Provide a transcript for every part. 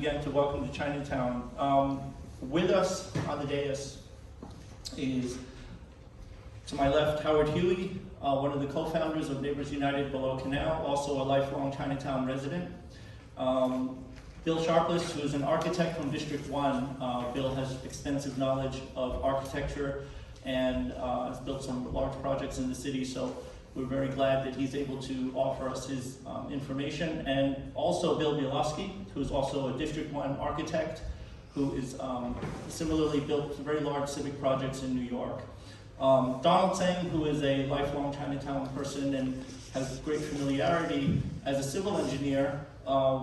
again to welcome to Chinatown. With us on the dais is, to my left, Howard Huey, one of the co-founders of Neighbors United below Canal, also a lifelong Chinatown resident. Bill Sharpless, who is an architect from District 1. Bill has extensive knowledge of architecture and has built some large projects in the city, so we're very glad that he's able to offer us his information. And also Bill Bielowski, who's also a District 1 architect, who is similarly built very large civic projects in New York. Donald Tseng, who is a lifelong Chinatown person and has great familiarity as a civil engineer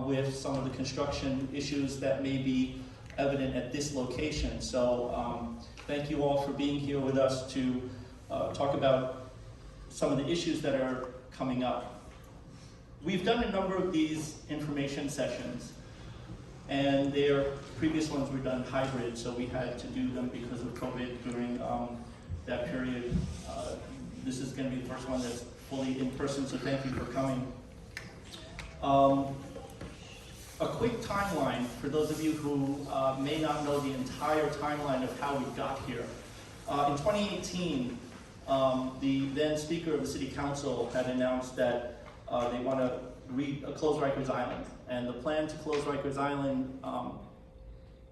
with some of the construction issues that may be evident at this location. So thank you all for being here with us to talk about some of the issues that are coming up. We've done a number of these information sessions, and their previous ones were done hybrid, so we had to do them because of COVID during that period. This is going to be the first one that's fully in person, so thank you for coming. A quick timeline for those of you who may not know the entire timeline of how we got here. In 2018, the then Speaker of the City Council had announced that they want to close Rikers Island. And the plan to close Rikers Island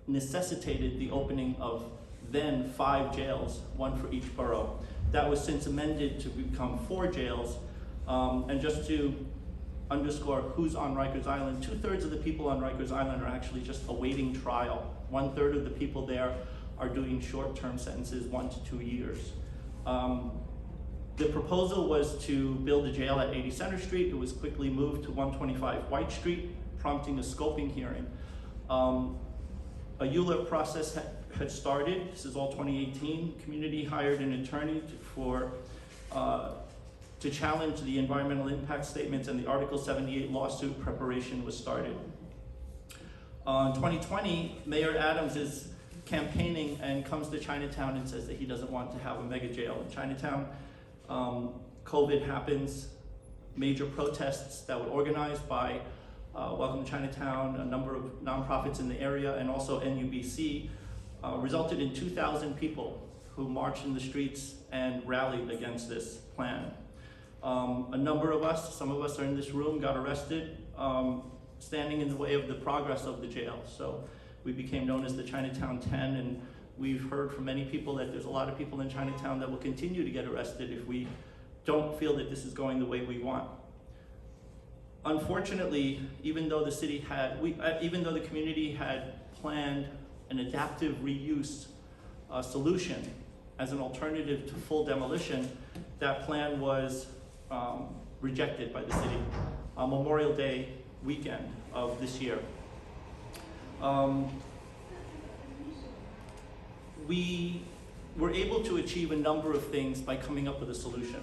necessitated the opening of then 5 jails, 1 for each borough. That was since amended to become 4 jails. And just to underscore who's on Rikers Island, 2/3 of the people on Rikers Island are actually just awaiting trial. 1/3 of the people there are doing short-term sentences, 1 to 2 years. The proposal was to build a jail at 80 Center Street. It was quickly moved to 125 White Street, prompting a scoping hearing. A ULIP process had started. This is all 2018. Community hired an attorney to challenge the environmental impact statements, and the Article 78 lawsuit preparation was started. In 2020, Mayor Adams is campaigning and comes to Chinatown and says that he doesn't want to have a mega jail in Chinatown. COVID happens, major protests that were organized by Welcome to Chinatown, a number of nonprofits in the area, and also NUBC, resulted in 2,000 people who marched in the streets and rallied against this plan. A number of us, some of us are in this room, got arrested, standing in the way of the progress of the jail. So we became known as the Chinatown 10, and we've heard from many people that there's a lot of people in Chinatown that will continue to get arrested if we don't feel that this is going the way we want. Unfortunately, even though the community had planned an adaptive reuse solution as an alternative to full demolition, that plan was rejected by the city on Memorial Day weekend of this year. We were able to achieve a number of things by coming up with a solution.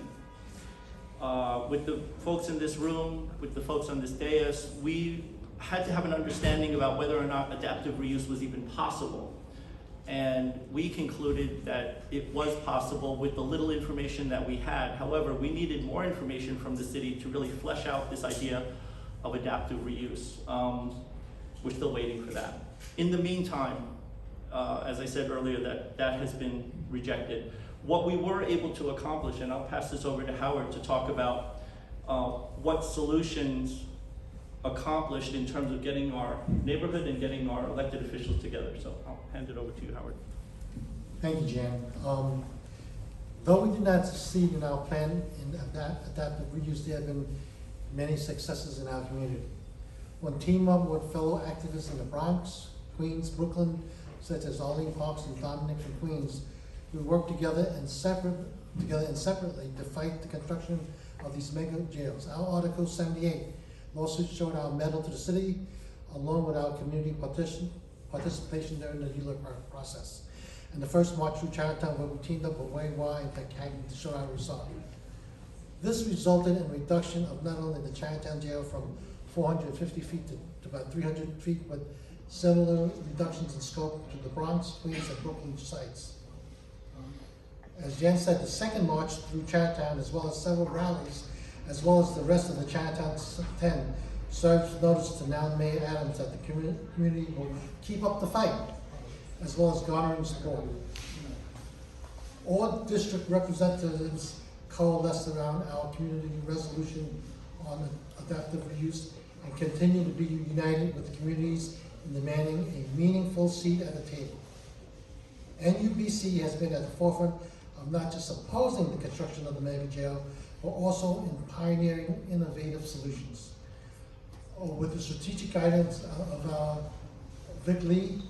With the folks in this room, with the folks on this dais, we had to have an understanding about whether or not adaptive reuse was even possible. And we concluded that it was possible with the little information that we had. However, we needed more information from the city to really flesh out this idea of adaptive reuse. We're still waiting for that. In the meantime, as I said earlier, that has been rejected. What we were able to accomplish, and I'll pass this over to Howard to talk about what solutions accomplished in terms of getting our neighborhood and getting our elected officials together. So I'll hand it over to you, Howard. Thank you, Jan. Though we did not succeed in our plan in adaptive reuse, there have been many successes in our community. When team up with fellow activists in the Bronx, Queens, Brooklyn, such as Arlene Parks and Dominic from Queens, we worked together and separately to fight the construction of these mega jails. Our Article 78 lawsuit showed our mettle to the city, along with our community participation during the ULIP process. And the first march through Chinatown, where we teamed up with Wayne Y and Tech to show our result. This resulted in a reduction of not only the Chinatown jail from 450 feet to about 300 feet, but similar reductions in scope to the Bronx, Queens, and Brooklyn sites. As Jan said, the second march through Chinatown, as well as several rallies, as well as the rest of the Chinatown 10, serves notice to now Mayor Adams that the community will keep up the fight, as well as garnering support. All district representatives coalesced around our community resolution on adaptive reuse and continue to be united with the communities in demanding a meaningful seat at the table. NUBC has been at the forefront of not just opposing the construction of the mega jail, but also in pioneering innovative solutions. With the strategic guidance of Vic Lee,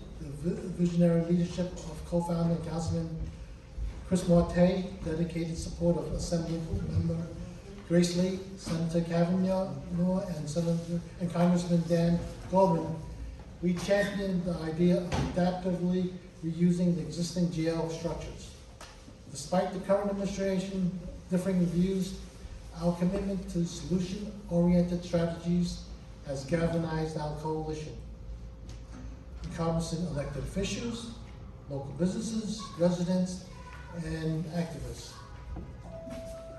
the visionary leadership of co-founder and Councilman Chris Morte, dedicated support of Assembly Member Grace Lee, Senator Kavanaugh, and Congressman Dan Goldman, we championed the idea of adaptively reusing the existing jail structures. Despite the current administration differing views, our commitment to solution-oriented strategies has galvanized our coalition, encompassing elected officials, local businesses, residents, and activists.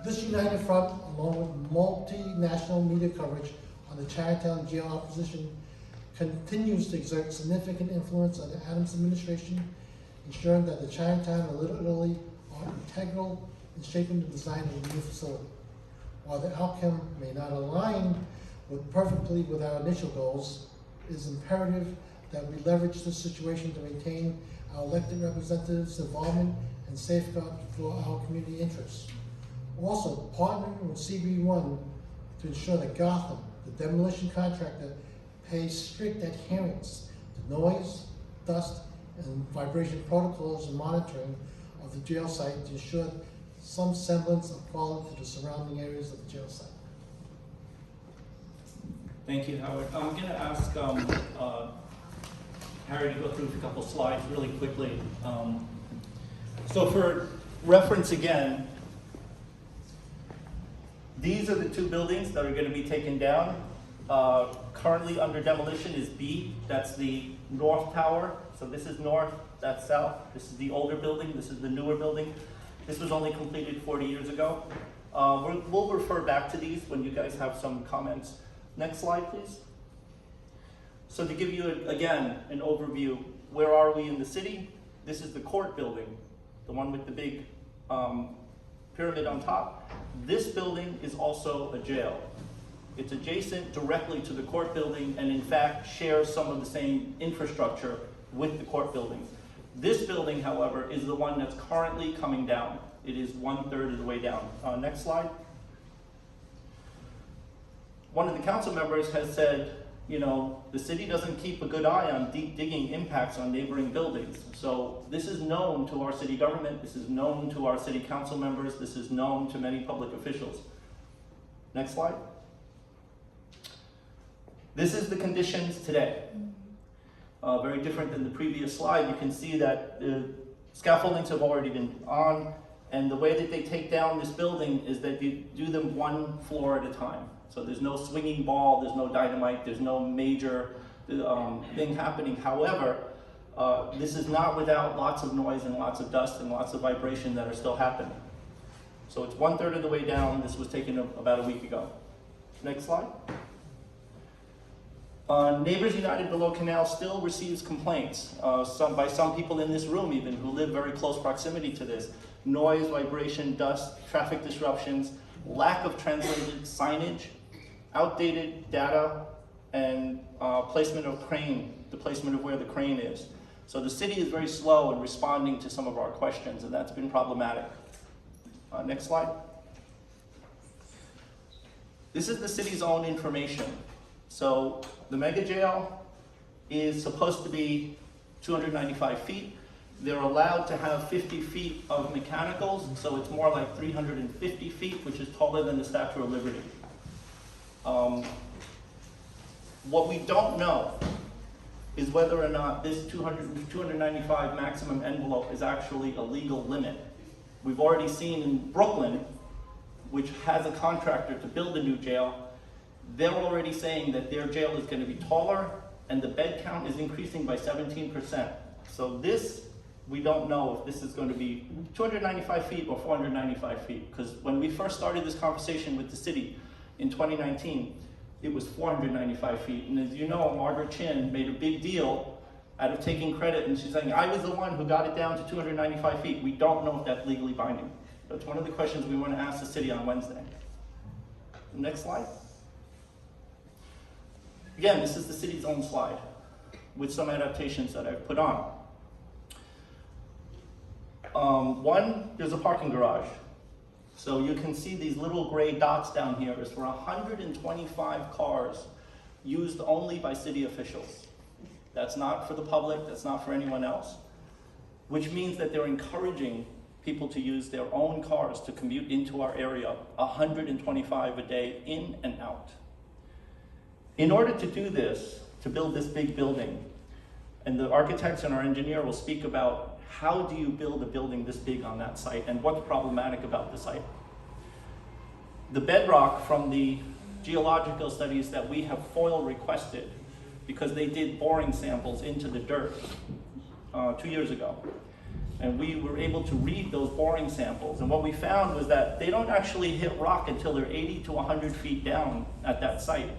This united front, along with multinational media coverage on the Chinatown jail opposition, continues to exert significant influence on the Adams administration, ensuring that the Chinatown and Little Italy are integral in shaping the design of the new facility. While the outcome may not align perfectly with our initial goals, it is imperative that we leverage this situation to maintain our elected representatives' involvement and safeguard for our community interests. Also, partnering with CB1 to ensure that Gotham, the demolition contractor, pays strict adherence to noise, dust, and vibration protocols and monitoring of the jail site to ensure some semblance of quality to the surrounding areas of the jail site. Thank you, Howard. I'm going to ask Harry to go through a couple slides really quickly. So for reference again, these are the two buildings that are going to be taken down. Currently under demolition is B, that's the north tower. So this is north, that's south. This is the older building, this is the newer building. This was only completed 40 years ago. We'll refer back to these when you guys have some comments. Next slide, please. So to give you, again, an overview, where are we in the city? This is the court building, the one with the big pyramid on top. This building is also a jail. It's adjacent directly to the court building and in fact shares some of the same infrastructure with the court buildings. This building, however, is the one that's currently coming down. It is 1/3 of the way down. Next slide. One of the council members has said, you know, the city doesn't keep a good eye on deep digging impacts on neighboring buildings. So this is known to our city government, this is known to our city council members, this is known to many public officials. Next slide. This is the conditions today. Very different than the previous slide. You can see that the scaffoldings have already been on, and the way that they take down this building is that you do them one floor at a time. So there's no swinging ball, there's no dynamite, there's no major thing happening. However, this is not without lots of noise and lots of dust and lots of vibration that are still happening. So it's 1/3 of the way down. This was taken about a week ago. Next slide. Neighbors United below Canal still receives complaints, by some people in this room even, who live very close proximity to this. Noise, vibration, dust, traffic disruptions, lack of translated signage, outdated data, and placement of crane, the placement of where the crane is. So the city is very slow in responding to some of our questions, and that's been problematic. Next slide. This is the city's own information. So the mega jail is supposed to be 295 feet. They're allowed to have 50 feet of mechanicals, so it's more like 350 feet, which is taller than the Statue of Liberty. What we don't know is whether or not this 295 maximum envelope is actually a legal limit. We've already seen in Brooklyn, which has a contractor to build a new jail, they're already saying that their jail is going to be taller and the bed count is increasing by 17%. So this, we don't know if this is going to be 295 feet or 495 feet. Because when we first started this conversation with the city in 2019, it was 495 feet. And as you know, Margaret Chin made a big deal out of taking credit, and she's saying, I was the one who got it down to 295 feet. We don't know if that's legally binding. That's one of the questions we want to ask the city on Wednesday. Next slide. Again, this is the city's own slide with some adaptations that I've put on. One, there's a parking garage. So you can see these little gray dots down here is for 125 cars used only by city officials. That's not for the public, that's not for anyone else. Which means that they're encouraging people to use their own cars to commute into our area, 125 a day in and out. In order to do this, to build this big building, and the architects and our engineer will speak about how do you build a building this big on that site and what's problematic about the site. The bedrock from the geological studies that we have FOIL requested, because they did boring samples into the dirt 2 years ago. And we were able to read those boring samples. And what we found was that they don't actually hit rock until they're 80 to 100 feet down at that site.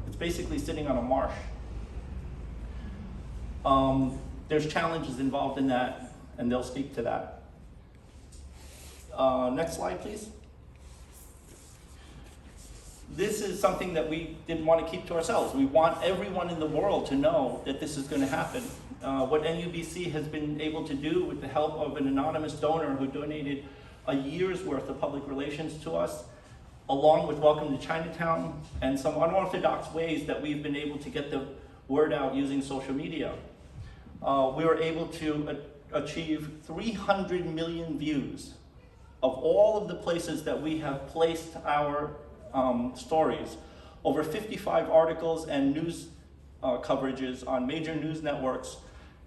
It's basically sitting on a marsh. There's challenges involved in that, and they'll speak to that. Next slide, please. This is something that we didn't want to keep to ourselves. We want everyone in the world to know that this is going to happen. What NUBC has been able to do with the help of an anonymous donor who donated a year's worth of public relations to us, along with Welcome to Chinatown and some unorthodox ways that we've been able to get the word out using social media. We were able to achieve 300 million views of all of the places that we have placed our stories. Over 55 articles and news coverages on major news networks,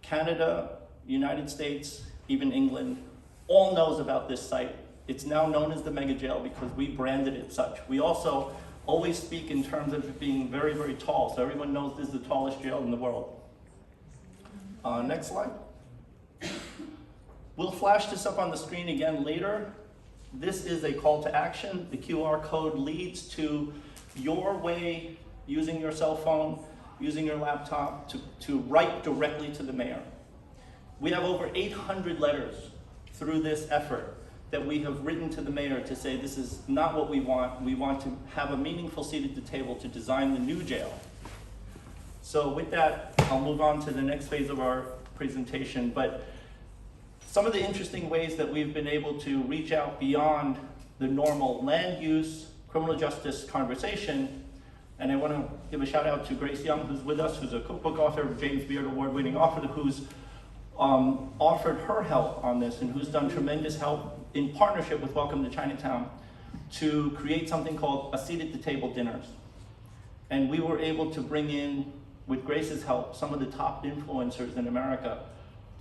Canada, United States, even England, all knows about this site. It's now known as the mega jail because we branded it such. We also always speak in terms of it being very, very tall, so everyone knows this is the tallest jail in the world. Next slide. We'll flash this up on the screen again later. This is a call to action. The QR code leads to your way, using your cell phone, using your laptop, to write directly to the mayor. We have over 800 letters through this effort that we have written to the mayor to say this is not what we want. We want to have a meaningful seat at the table to design the new jail. So with that, I'll move on to the next phase of our presentation. But some of the interesting ways that we've been able to reach out beyond the normal land use, criminal justice conversation, and I want to give a shout out to Grace Young, who's with us, who's a cookbook author, James Beard award-winning author, who's offered her help on this and who's done tremendous help in partnership with Welcome to Chinatown to create something called a seat at the table dinners. And we were able to bring in, with Grace's help, some of the top influencers in America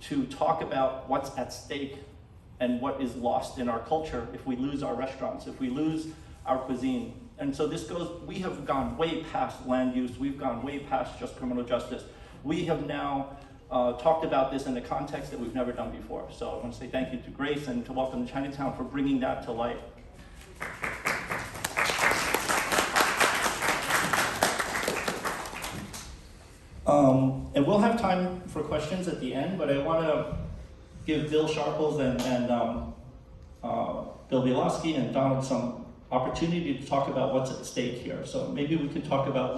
to talk about what's at stake and what is lost in our culture if we lose our restaurants, if we lose our cuisine. And so this goes, we have gone way past land use, we've gone way past just criminal justice. We have now talked about this in a context that we've never done before. So I want to say thank you to Grace and to Welcome to Chinatown for bringing that to light. And we'll have time for questions at the end, but I want to give Bill Sharples and Bill Bielowski and Donald some opportunity to talk about what's at stake here. So maybe we could talk about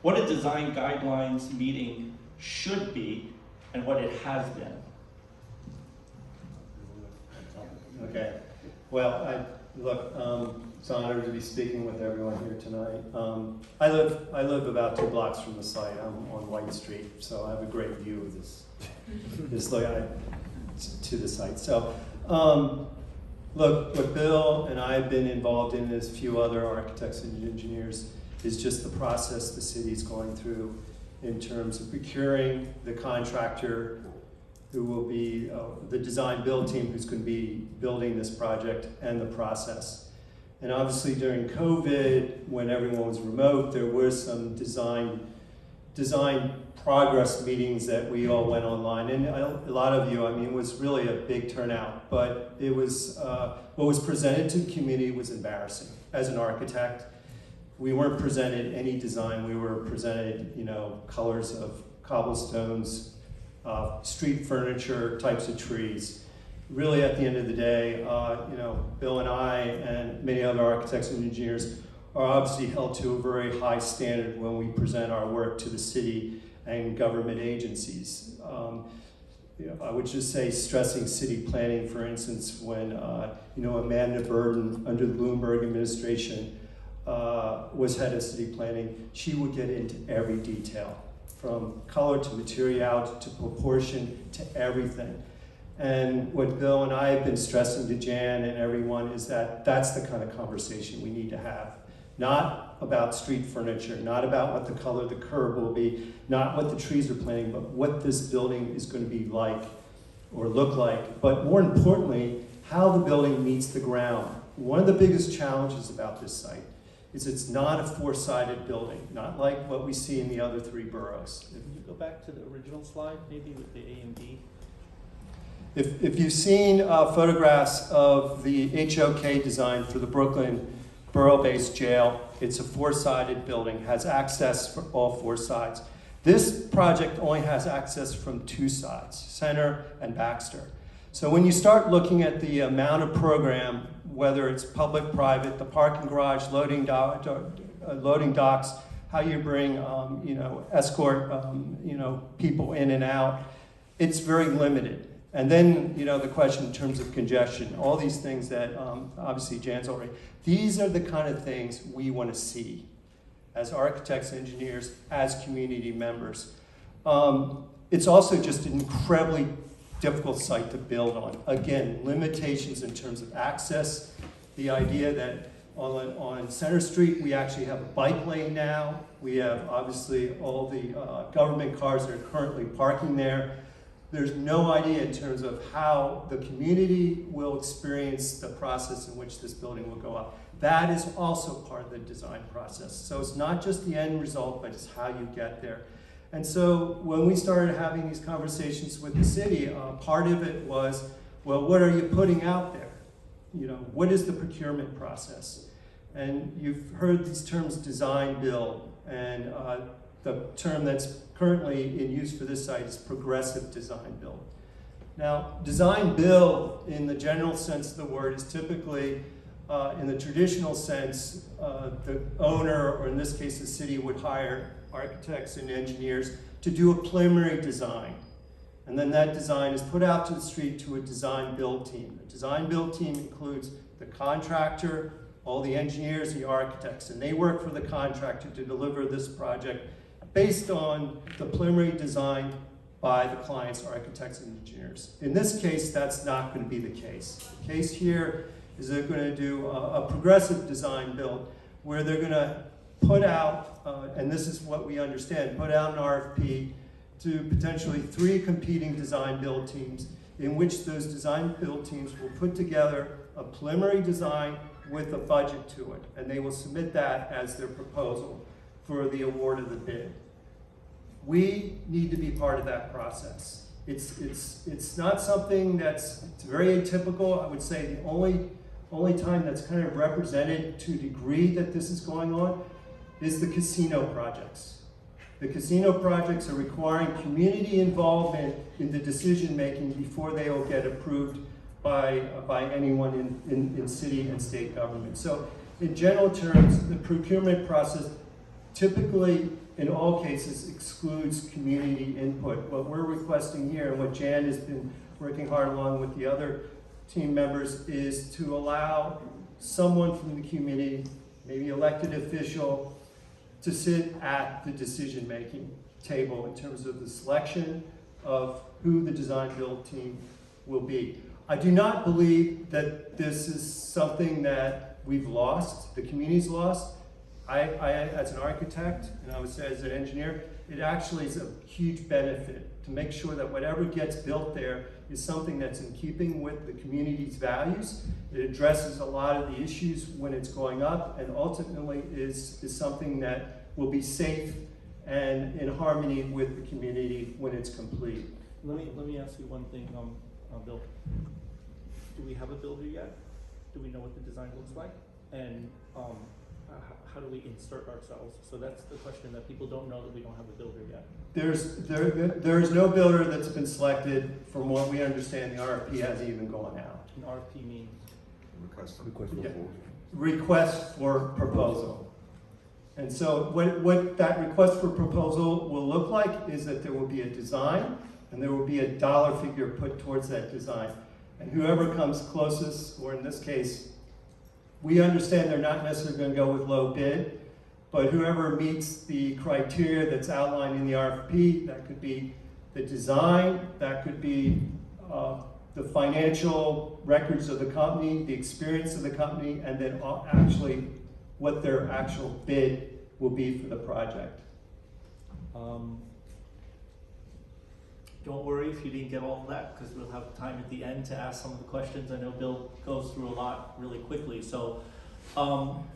what a design guidelines meeting should be and what it has been. Okay. Well, it's an honor to be speaking with everyone here tonight. I live about 2 blocks from the site. I'm on White Street, so I have a great view of this look to the site. So, look, what Bill and I have been involved in, as a few other architects and engineers, is just the process the city's going through in terms of procuring the contractor who will be the design build team who's going to be building this project, and the process. And obviously during COVID, when everyone was remote, there were some design progress meetings that we all went online, and a lot of you, it was really a big turnout, but it was, what was presented to the community was embarrassing. As an architect, we weren't presented any design. We were presented, you know, colors of cobblestones, street furniture, types of trees. Really, at the end of the day, you know, Bill and I and many other architects and engineers are obviously held to a very high standard when we present our work to the city and government agencies. You know, I would just say stressing city planning, for instance, when you know, Amanda Burden under the Bloomberg administration was head of city planning, she would get into every detail, from color to materiality to proportion to everything. And what Bill and I have been stressing to Jan and everyone is that that's the kind of conversation we need to have. Not about street furniture, not about what the color of the curb will be, not what the trees are planting, but what this building is going to be like or look like. But more importantly, how the building meets the ground. One of the biggest challenges about this site is it's not a four-sided building, not like what we see in the other three boroughs. Can you go back to the original slide, maybe with the A and B? If you've seen photographs of the HOK design for the Brooklyn Borough-Based jail, it's a four-sided building, has access for all four sides. This project only has access from two sides, Center and Baxter. So when you start looking at the amount of program, whether it's public, private, the parking garage, loading docks, how you bring, you know, escort, you know, people in and out, it's very limited. And then, you know, the question in terms of congestion, all these things that obviously Jan's already, these are the kind of things we want to see as architects, engineers, as community members. It's also just an incredibly difficult site to build on. Again, limitations in terms of access, the idea that on Center Street, we actually have a bike lane now. We have obviously all the government cars that are currently parking there. There's no idea in terms of how the community will experience the process in which this building will go up. That is also part of the design process. So it's not just the end result, but it's how you get there. And so when we started having these conversations with the city, part of it was, well, what are you putting out there? You know, what is the procurement process? And you've heard these terms design build, and the term that's currently in use for this site is progressive design build. Now, design build in the general sense of the word is typically, in the traditional sense, the owner, or in this case the city, would hire architects and engineers to do a preliminary design. And then that design is put out to the street to a design build team. The design build team includes the contractor, all the engineers, the architects, and they work for the contractor to deliver this project based on the preliminary design by the client's architects and engineers. In this case, that's not going to be the case. The case here is they're going to do a progressive design build where they're going to put out, and this is what we understand, put out an RFP to potentially 3 competing design build teams, in which those design build teams will put together a preliminary design with a budget to it, and they will submit that as their proposal for the award of the bid. We need to be part of that process. It's not something it's very atypical. I would say the only time that's kind of represented to a degree that this is going on is the casino projects. The casino projects are requiring community involvement in the decision making before they will get approved by anyone in city and state government. So in general terms, the procurement process typically, in all cases, excludes community input. What we're requesting here, and what Jan has been working hard along with the other team members, is to allow someone from the community, maybe elected official, to sit at the decision-making table in terms of the selection of who the design build team will be. I do not believe that this is something that we've lost, the community's lost. I, as an architect, and I would say as an engineer, it actually is a huge benefit to make sure that whatever gets built there is something that's in keeping with the community's values. It addresses a lot of the issues when it's going up, and ultimately is something that will be safe and in harmony with the community when it's complete. Let me ask you one thing, Bill. Do we have a builder yet? Do we know what the design looks like? And how do we insert ourselves? So that's the question that people don't know, that we don't have a builder yet. There's no builder that's been selected. From what we understand, the RFP hasn't even gone out. An RFP means? Yeah. Request for proposal. And so what that request for proposal will look like is that there will be a design and there will be a dollar figure put towards that design. And whoever comes closest, or in this case, we understand they're not necessarily going to go with low bid, but whoever meets the criteria that's outlined in the RFP, that could be the design, that could be the financial records of the company, the experience of the company, and then actually what their actual bid will be for the project. Don't worry if you didn't get all of that, because we'll have time at the end to ask some of the questions. I know Bill goes through a lot really quickly. So I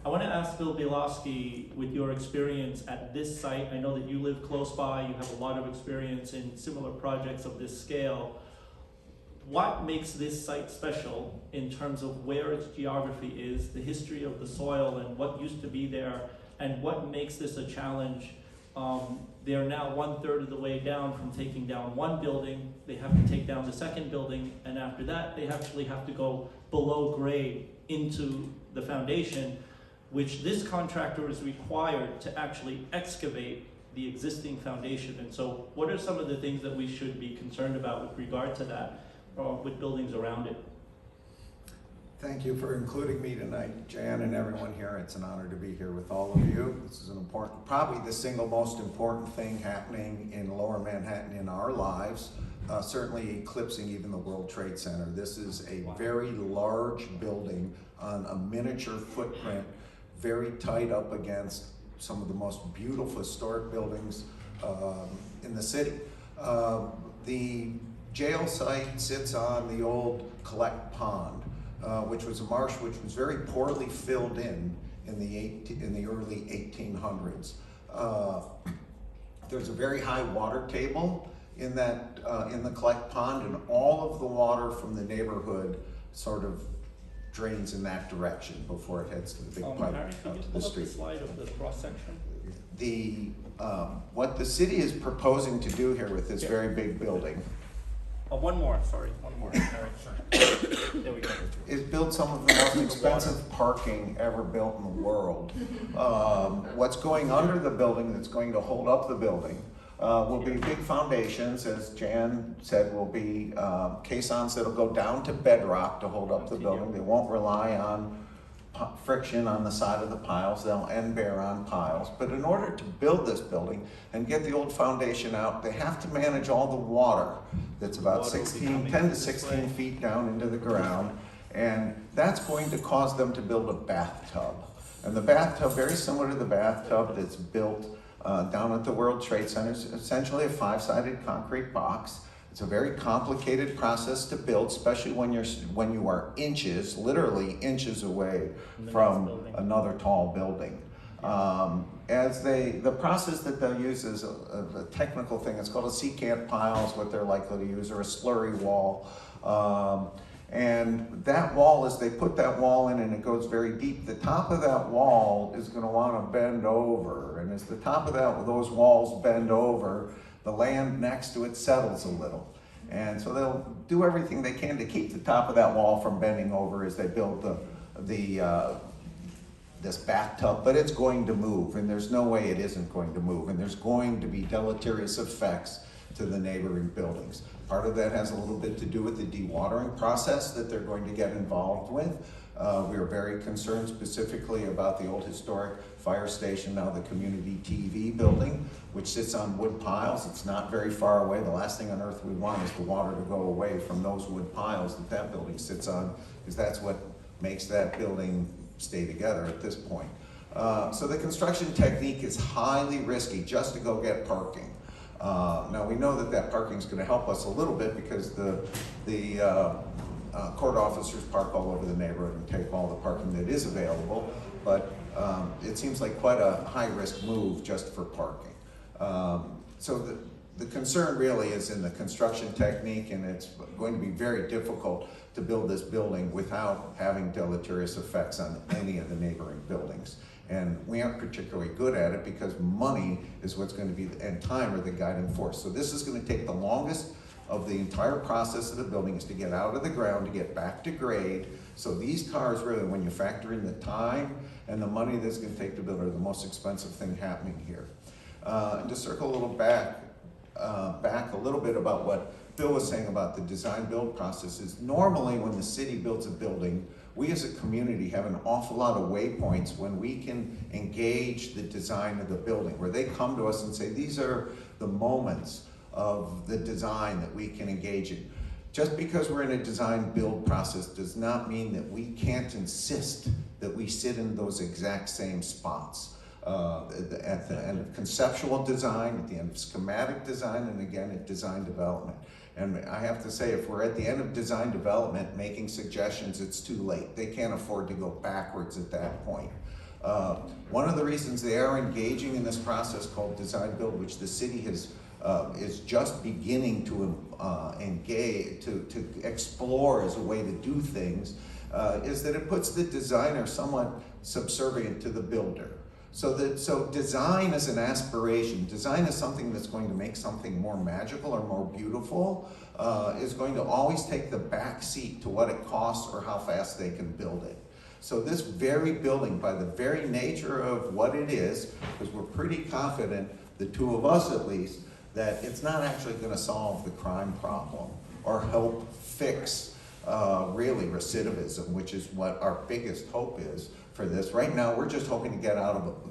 want to ask Bill Bielowski, with your experience at this site, I know that you live close by, you have a lot of experience in similar projects of this scale. What makes this site special in terms of where its geography is, the history of the soil and what used to be there, and what makes this a challenge? They're now 1/3 of the way down from taking down one building. They have to take down the second building, and after that, they actually have to go below grade into the foundation, which this contractor is required to actually excavate the existing foundation. And so what are some of the things that we should be concerned about with regard to that, with buildings around it? Thank you for including me tonight, Jan, and everyone here. It's an honor to be here with all of you. This is an important, probably the single most important thing happening in Lower Manhattan in our lives, certainly eclipsing even the World Trade Center. This is a very large building on a miniature footprint, very tight up against some of the most beautiful historic buildings in the city. The jail site sits on the old Collect Pond, which was a marsh which was very poorly filled in the early 1800s. There's a very high water table in the Collect Pond, and all of the water from the neighborhood sort of drains in that direction before it heads to the big pipe Harry, can out you to pull the up the street. slide of the cross section? What the city is proposing to do here with this very big building One more. There we go. is build some of the most expensive parking ever built in the world. What's going under the building that's going to hold up the building will be big foundations, as Jan said, will be caissons that'll go down to bedrock to hold up the building. They won't rely on friction on the side of the piles, they'll end bare on piles. But in order to build this building and get the old foundation out, they have to manage all the water that's about 10 to 16 feet down into the ground. And that's going to cause them to build a bathtub. And the bathtub, very similar to the bathtub that's built down at the World Trade Center, is essentially a 5-sided concrete box. It's a very complicated process to build, especially when you are inches, literally inches away from another tall building. The process that they'll use is a technical thing. It's called a secant pile is what they're likely to use, or a slurry wall. And that wall, as they put that wall in and it goes very deep, the top of that wall is going to want to bend over. And as the top of those walls bend over, the land next to it settles a little. And so they'll do everything they can to keep the top of that wall from bending over as they build this bathtub, but it's going to move, and there's no way it isn't going to move, and there's going to be deleterious effects to the neighboring buildings. Part of that has a little bit to do with the dewatering process that they're going to get involved with. We are very concerned specifically about the old historic fire station, now the community TV building, which sits on wood piles. It's not very far away. The last thing on earth we want is the water to go away from those wood piles that building sits on, because that's what makes that building stay together at this point. So the construction technique is highly risky just to go get parking. Now we know that parking is going to help us a little bit because the court officers park all over the neighborhood and take all the parking that is available, but it seems like quite a high-risk move just for parking. So the concern really is in the construction technique, and it's going to be very difficult to build this building without having deleterious effects on any of the neighboring buildings. And we aren't particularly good at it because money is what's going to be, and time are the guiding force. So this is going to take the longest of the entire process of the building, is to get out of the ground, to get back to grade. So these cars really, when you factor in the time and the money that's going to take to build, are the most expensive thing happening here. And to circle a little back a little bit about what Bill was saying about the design build process, is normally when the city builds a building, we as a community have an awful lot of waypoints when we can engage the design of the building, where they come to us and say, these are the moments of the design that we can engage in. Just because we're in a design build process does not mean that we can't insist that we sit in those exact same spots. At the end of conceptual design, at the end of schematic design, and again at design development. And I have to say, if we're at the end of design development making suggestions, it's too late. They can't afford to go backwards at that point. One of the reasons they are engaging in this process called design build, which the city is just beginning to engage, to explore as a way to do things, is that it puts the designer somewhat subservient to the builder. So design is an aspiration. Design is something that's going to make something more magical or more beautiful, is going to always take the back seat to what it costs or how fast they can build it. So this very building, by the very nature of what it is, because we're pretty confident, the two of us at least, that it's not actually going to solve the crime problem or help fix really recidivism, which is what our biggest hope is for this. Right now, we're just hoping to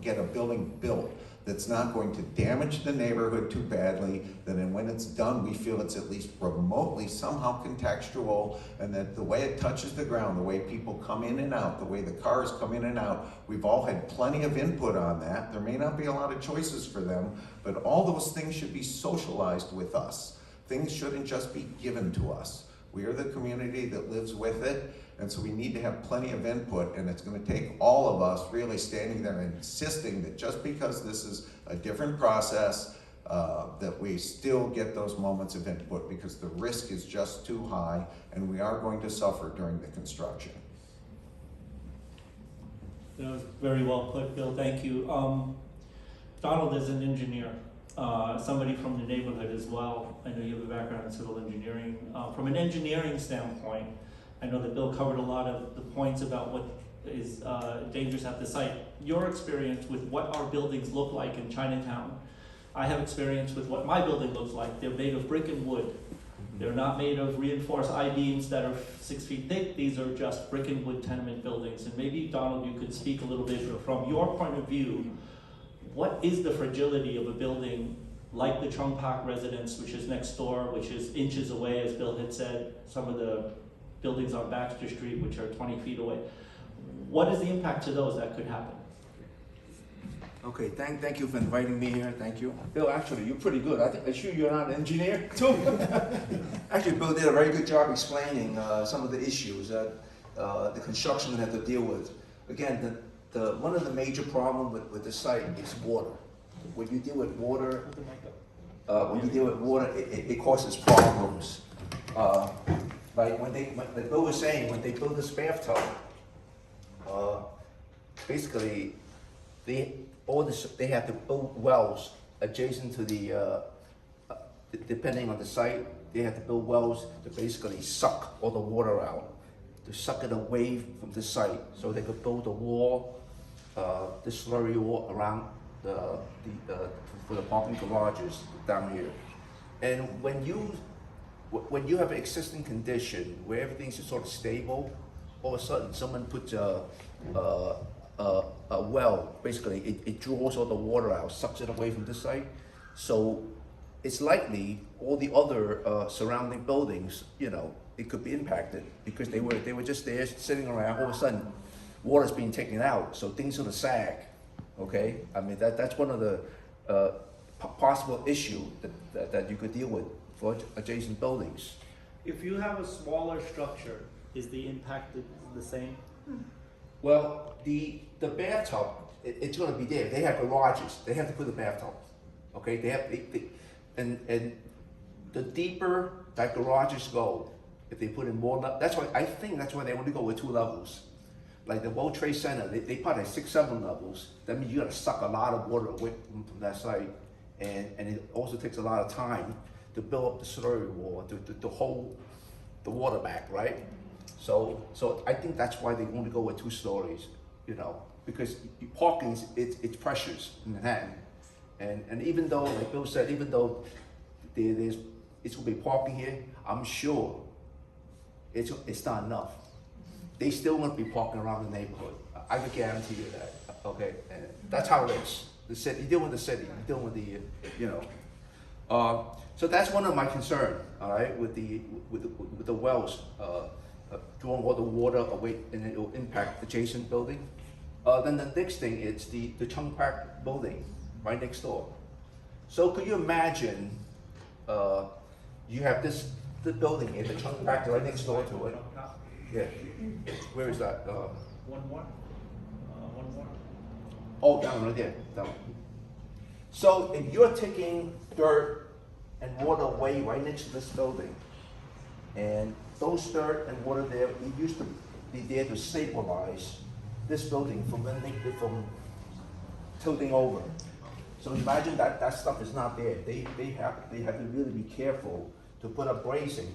get a building built that's not going to damage the neighborhood too badly, that when it's done, we feel it's at least remotely somehow contextual, and that the way it touches the ground, the way people come in and out, the way the cars come in and out, we've all had plenty of input on that. There may not be a lot of choices for them, but all those things should be socialized with us. Things shouldn't just be given to us. We are the community that lives with it, and so we need to have plenty of input, and it's going to take all of us really standing there and insisting that just because this is a different process, that we still get those moments of input, because the risk is just too high, and we are going to suffer during the construction. That was very well put, Bill, thank you. Donald is an engineer, somebody from the neighborhood as well. I know you have a background in civil engineering. From an engineering standpoint, I know that Bill covered a lot of the points about what is dangerous at the site. Your experience with what our buildings look like in Chinatown, I have experience with what my building looks like. They're made of brick and wood. They're not made of reinforced I-beams that are 6 feet thick. These are just brick and wood tenement buildings. And maybe, Donald, you could speak a little bit from your point of view. What is the fragility of a building like the Chung Park residence, which is next door, which is inches away, as Bill had said, some of the buildings on Baxter Street, which are 20 feet away. What is the impact to those that could happen? Okay, thank you for inviting me here. Thank you. Bill, actually, you're pretty good. I assure you're not an engineer, too. Actually, Bill did a very good job explaining some of the issues that the construction would have to deal with. Again, one of the major problems with the site is water. When you deal with water, it causes problems. Like like Bill was saying, when they build this bathtub, basically they have to build wells adjacent to the, depending on the site, they have to build wells to basically suck all the water out, to suck it away from the site, so they could build a wall, the slurry wall around for the parking garages down here. And when you have an existing condition where everything's sort of stable, all of a sudden someone puts a well, basically it draws all the water out, sucks it away from the site. So it's likely all the other surrounding buildings, it could be impacted because they were just there sitting around. All of a sudden, water's being taken out, so things sort of sag. Okay, I mean that's one of the possible issue that you could deal with for adjacent buildings. If you have a smaller structure, is the impact the same? Well, the bathtub, it's going to be there. They have garages. They have to put the bathtub. Okay, and the deeper that garages go, if they put in more, I think that's why they only go with 2 levels. like the World Trade Center, they probably have 6, 7 levels. That means you gotta suck a lot of water away from that site. And it also takes a lot of time to build up the slurry wall, to hold the water back, right? So I think that's why they want to go with 2 stories, you know, because parking, it's precious in Manhattan. And even though, like Bill said, even though it's gonna be parking here, I'm sure it's not enough. They still want to be parking around the neighborhood. I can guarantee you that, okay? And that's how it is. The city, you deal with the city, you deal with the, you know. So that's one of my concerns, all right, with the wells, drawing all the water away, and it will impact adjacent building. Then the next thing is the Chung Park building right next door. So could you imagine, you have the building in the Chung Park right next door to it? Yeah. Where is that? One more. Oh, down right there. Down. So if you're taking dirt and water away right next to this building, and those dirt and water there, it used to be there to stabilize this building from tilting over. So imagine that stuff is not there. They have to really be careful to put up bracing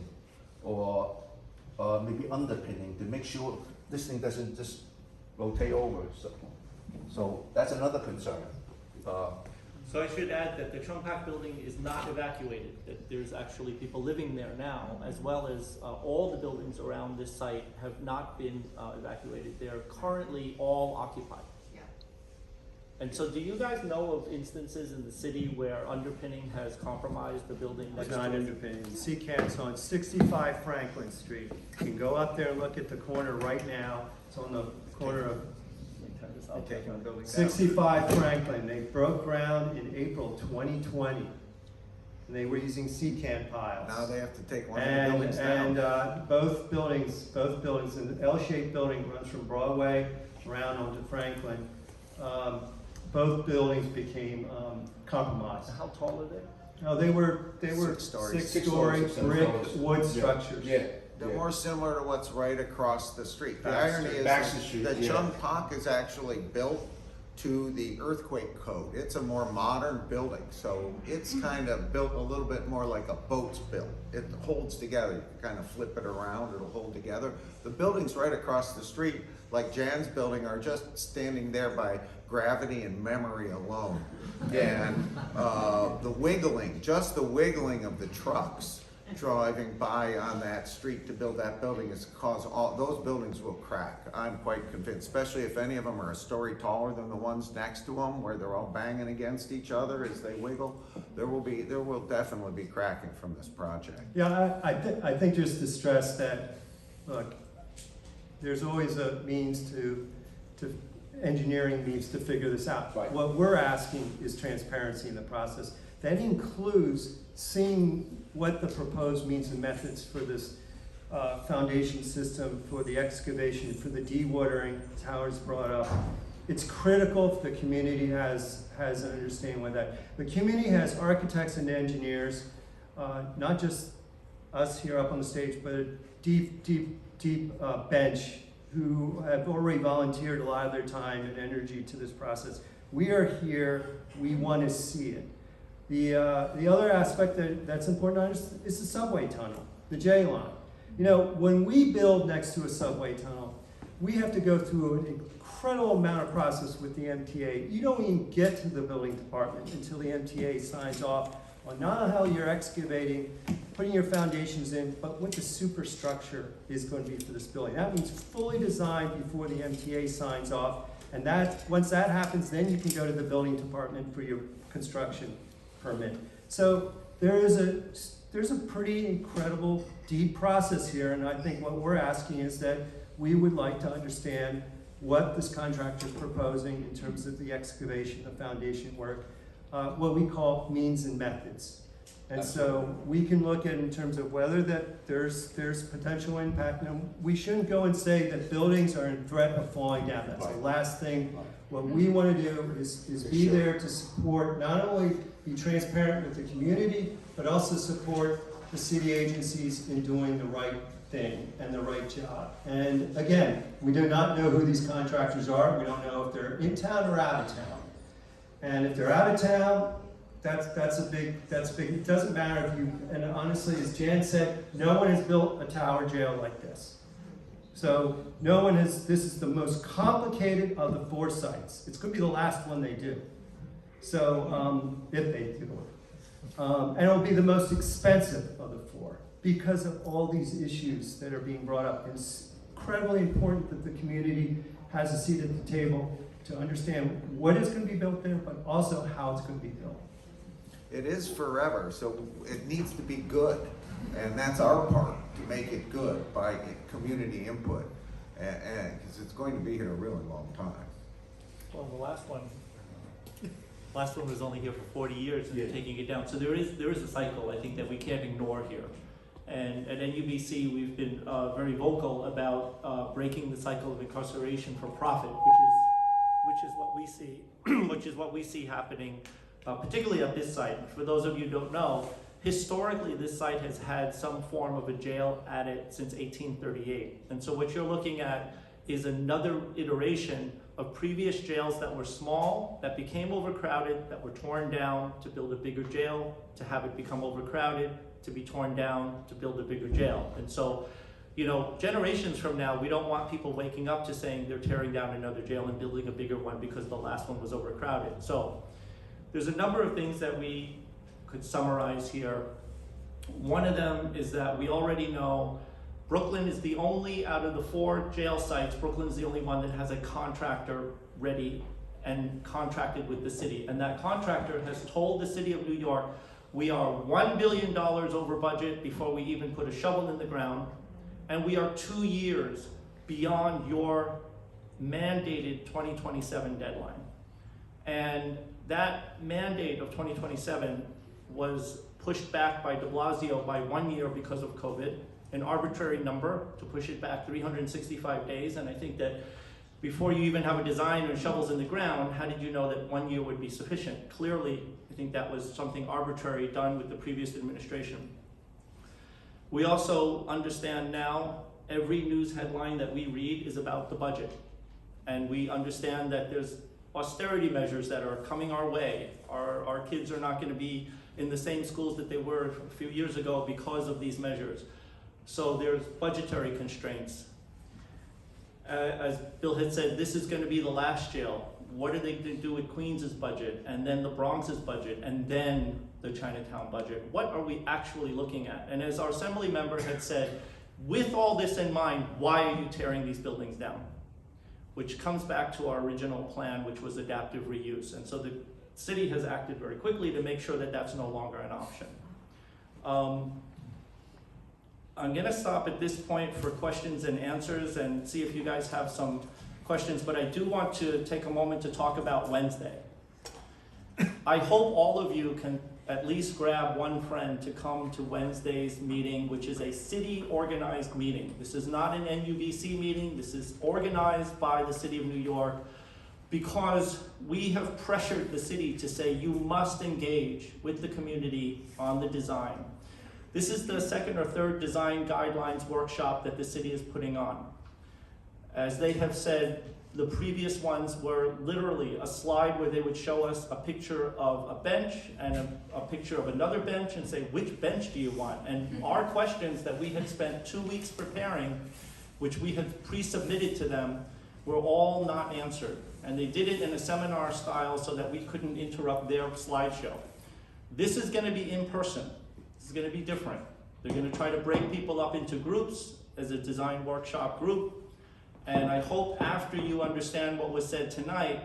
or maybe underpinning to make sure this thing doesn't just rotate over. So that's another concern. So I should add that the Chung Pak building is not evacuated, that there's actually people living there now, as well as all the buildings around this site have not been evacuated. They're currently all occupied. Yeah. And so do you guys know of instances in the city where underpinning has compromised the building next It's to not it? underpinning. CCAT's on 65 Franklin Street. You can go up there and look at the corner right now. It's on the corner of Let me turn this up. 65 Franklin. They broke ground in April 2020. And they were using secant piles. Now they have to take one of the buildings And down. both buildings, and the L-shaped building runs from Broadway around onto Franklin. Both buildings became compromised. How tall are they? No, they were 6 stories. 6-story 6 stories, brick 7 stories. wood Yeah. structures. Yeah. They're more similar to what's right across the street. The Baxter- irony is Baxter Street, that yeah. Chung Pak is actually built to the earthquake code. It's a more modern building, so it's kind of built a little bit more like a boat's built. It holds together. You can kind of flip it around, it'll hold together. The buildings right across the street, like Jan's building, are just standing there by gravity and memory alone. Yeah. And the wiggling of the trucks driving by on that street to build that building is cause all those buildings will crack. I'm quite convinced, especially if any of them are a story taller than the ones next to them, where they're all banging against each other as they wiggle. There will definitely be cracking from this project. Yeah, I think just to stress that, look, there's always a means to engineering means to figure this out. Right. What we're asking is transparency in the process. That includes seeing what the proposed means and methods for this foundation system, for the excavation, for the dewatering, as Howard's brought up. It's critical if the community has an understanding of that. The community has architects and engineers, not just us here up on the stage, but a deep bench who have already volunteered a lot of their time and energy to this process. We are here, we want to see it. The other aspect that's important to understand is the subway tunnel, the J line. You know, when we build next to a subway tunnel, we have to go through an incredible amount of process with the MTA. You don't even get to the building department until the MTA signs off on not how you're excavating, putting your foundations in, but what the superstructure is going to be for this building. That means fully designed before the MTA signs off, and once that happens, then you can go to the building department for your construction permit. So there's a pretty incredible, deep process here, and I think what we're asking is that we would like to understand what this contractor is proposing in terms of the excavation, the foundation work, what we call means and methods. And so we can look at in terms of whether that there's potential impact. Now, we shouldn't go and say that buildings are in threat of falling down. That's the last thing. What we want to do is be there to support, not only be transparent with the community, but also support the city agencies in doing the right thing and the right job. And again, we do not know who these contractors are. We don't know if they're in town or out of town. And if they're out of town, that's big. It doesn't matter if you, and honestly, as Jan said, no one has built a tower jail like this. So no one has, this is the most complicated of the 4 sites. It's gonna be the last one they do. So, if they do it. And it'll be the most expensive of the 4 because of all these issues that are being brought up. It's incredibly important that the community has a seat at the table to understand what is gonna be built there, but also how it's gonna be built. It is forever, so it needs to be good. And that's our part, to make it good by community input. And, because it's going to be here a really long time. Well, the last one was only here for 40 years and they're taking it down. So there is a cycle, I think, that we can't ignore here. And at NUBC, we've been very vocal about breaking the cycle of incarceration for profit, which is what we see happening, particularly at this site. For those of you who don't know, historically, this site has had some form of a jail at it since 1838. And so what you're looking at is another iteration of previous jails that were small, that became overcrowded, that were torn down to build a bigger jail, to have it become overcrowded, to be torn down, to build a bigger jail. And so, you know, generations from now, we don't want people waking up to saying they're tearing down another jail and building a bigger one because the last one was overcrowded. So there's a number of things that we could summarize here. One of them is that we already know Brooklyn is the only, out of the 4 jail sites, Brooklyn is the only one that has a contractor ready and contracted with the city. And that contractor has told the city of New York, we are $1 billion over budget before we even put a shovel in the ground. And we are 2 years beyond your mandated 2027 deadline. And that mandate of 2027 was pushed back by de Blasio by 1 year because of COVID, an arbitrary number to push it back 365 days. And I think that before you even have a design and shovels in the ground, how did you know that 1 year would be sufficient? Clearly, I think that was something arbitrary done with the previous administration. We also understand now every news headline that we read is about the budget. And we understand that there's austerity measures that are coming our way. Our kids are not going to be in the same schools that they were a few years ago because of these measures. So there's budgetary constraints. As Bill had said, this is going to be the last jail. What are they going to do with Queens' budget, and then the Bronx's budget, and then the Chinatown budget? What are we actually looking at? And as our assembly member had said, with all this in mind, why are you tearing these buildings down? Which comes back to our original plan, which was adaptive reuse. And so the city has acted very quickly to make sure that that's no longer an option. I'm gonna stop at this point for questions and answers and see if you guys have some questions, but I do want to take a moment to talk about Wednesday. I hope all of you can at least grab one friend to come to Wednesday's meeting, which is a city organized meeting. This is not an NUBC meeting, this is organized by the City of New York, because we have pressured the city to say you must engage with the community on the design. This is the 2nd or 3rd design guidelines workshop that the city is putting on. As they have said, the previous ones were literally a slide where they would show us a picture of a bench and a picture of another bench and say, which bench do you want? And our questions that we had spent 2 weeks preparing, which we had pre-submitted to them, were all not answered. And they did it in a seminar style so that we couldn't interrupt their slideshow. This is gonna be in person. This is gonna be different. They're gonna try to break people up into groups as a design workshop group. And I hope after you understand what was said tonight,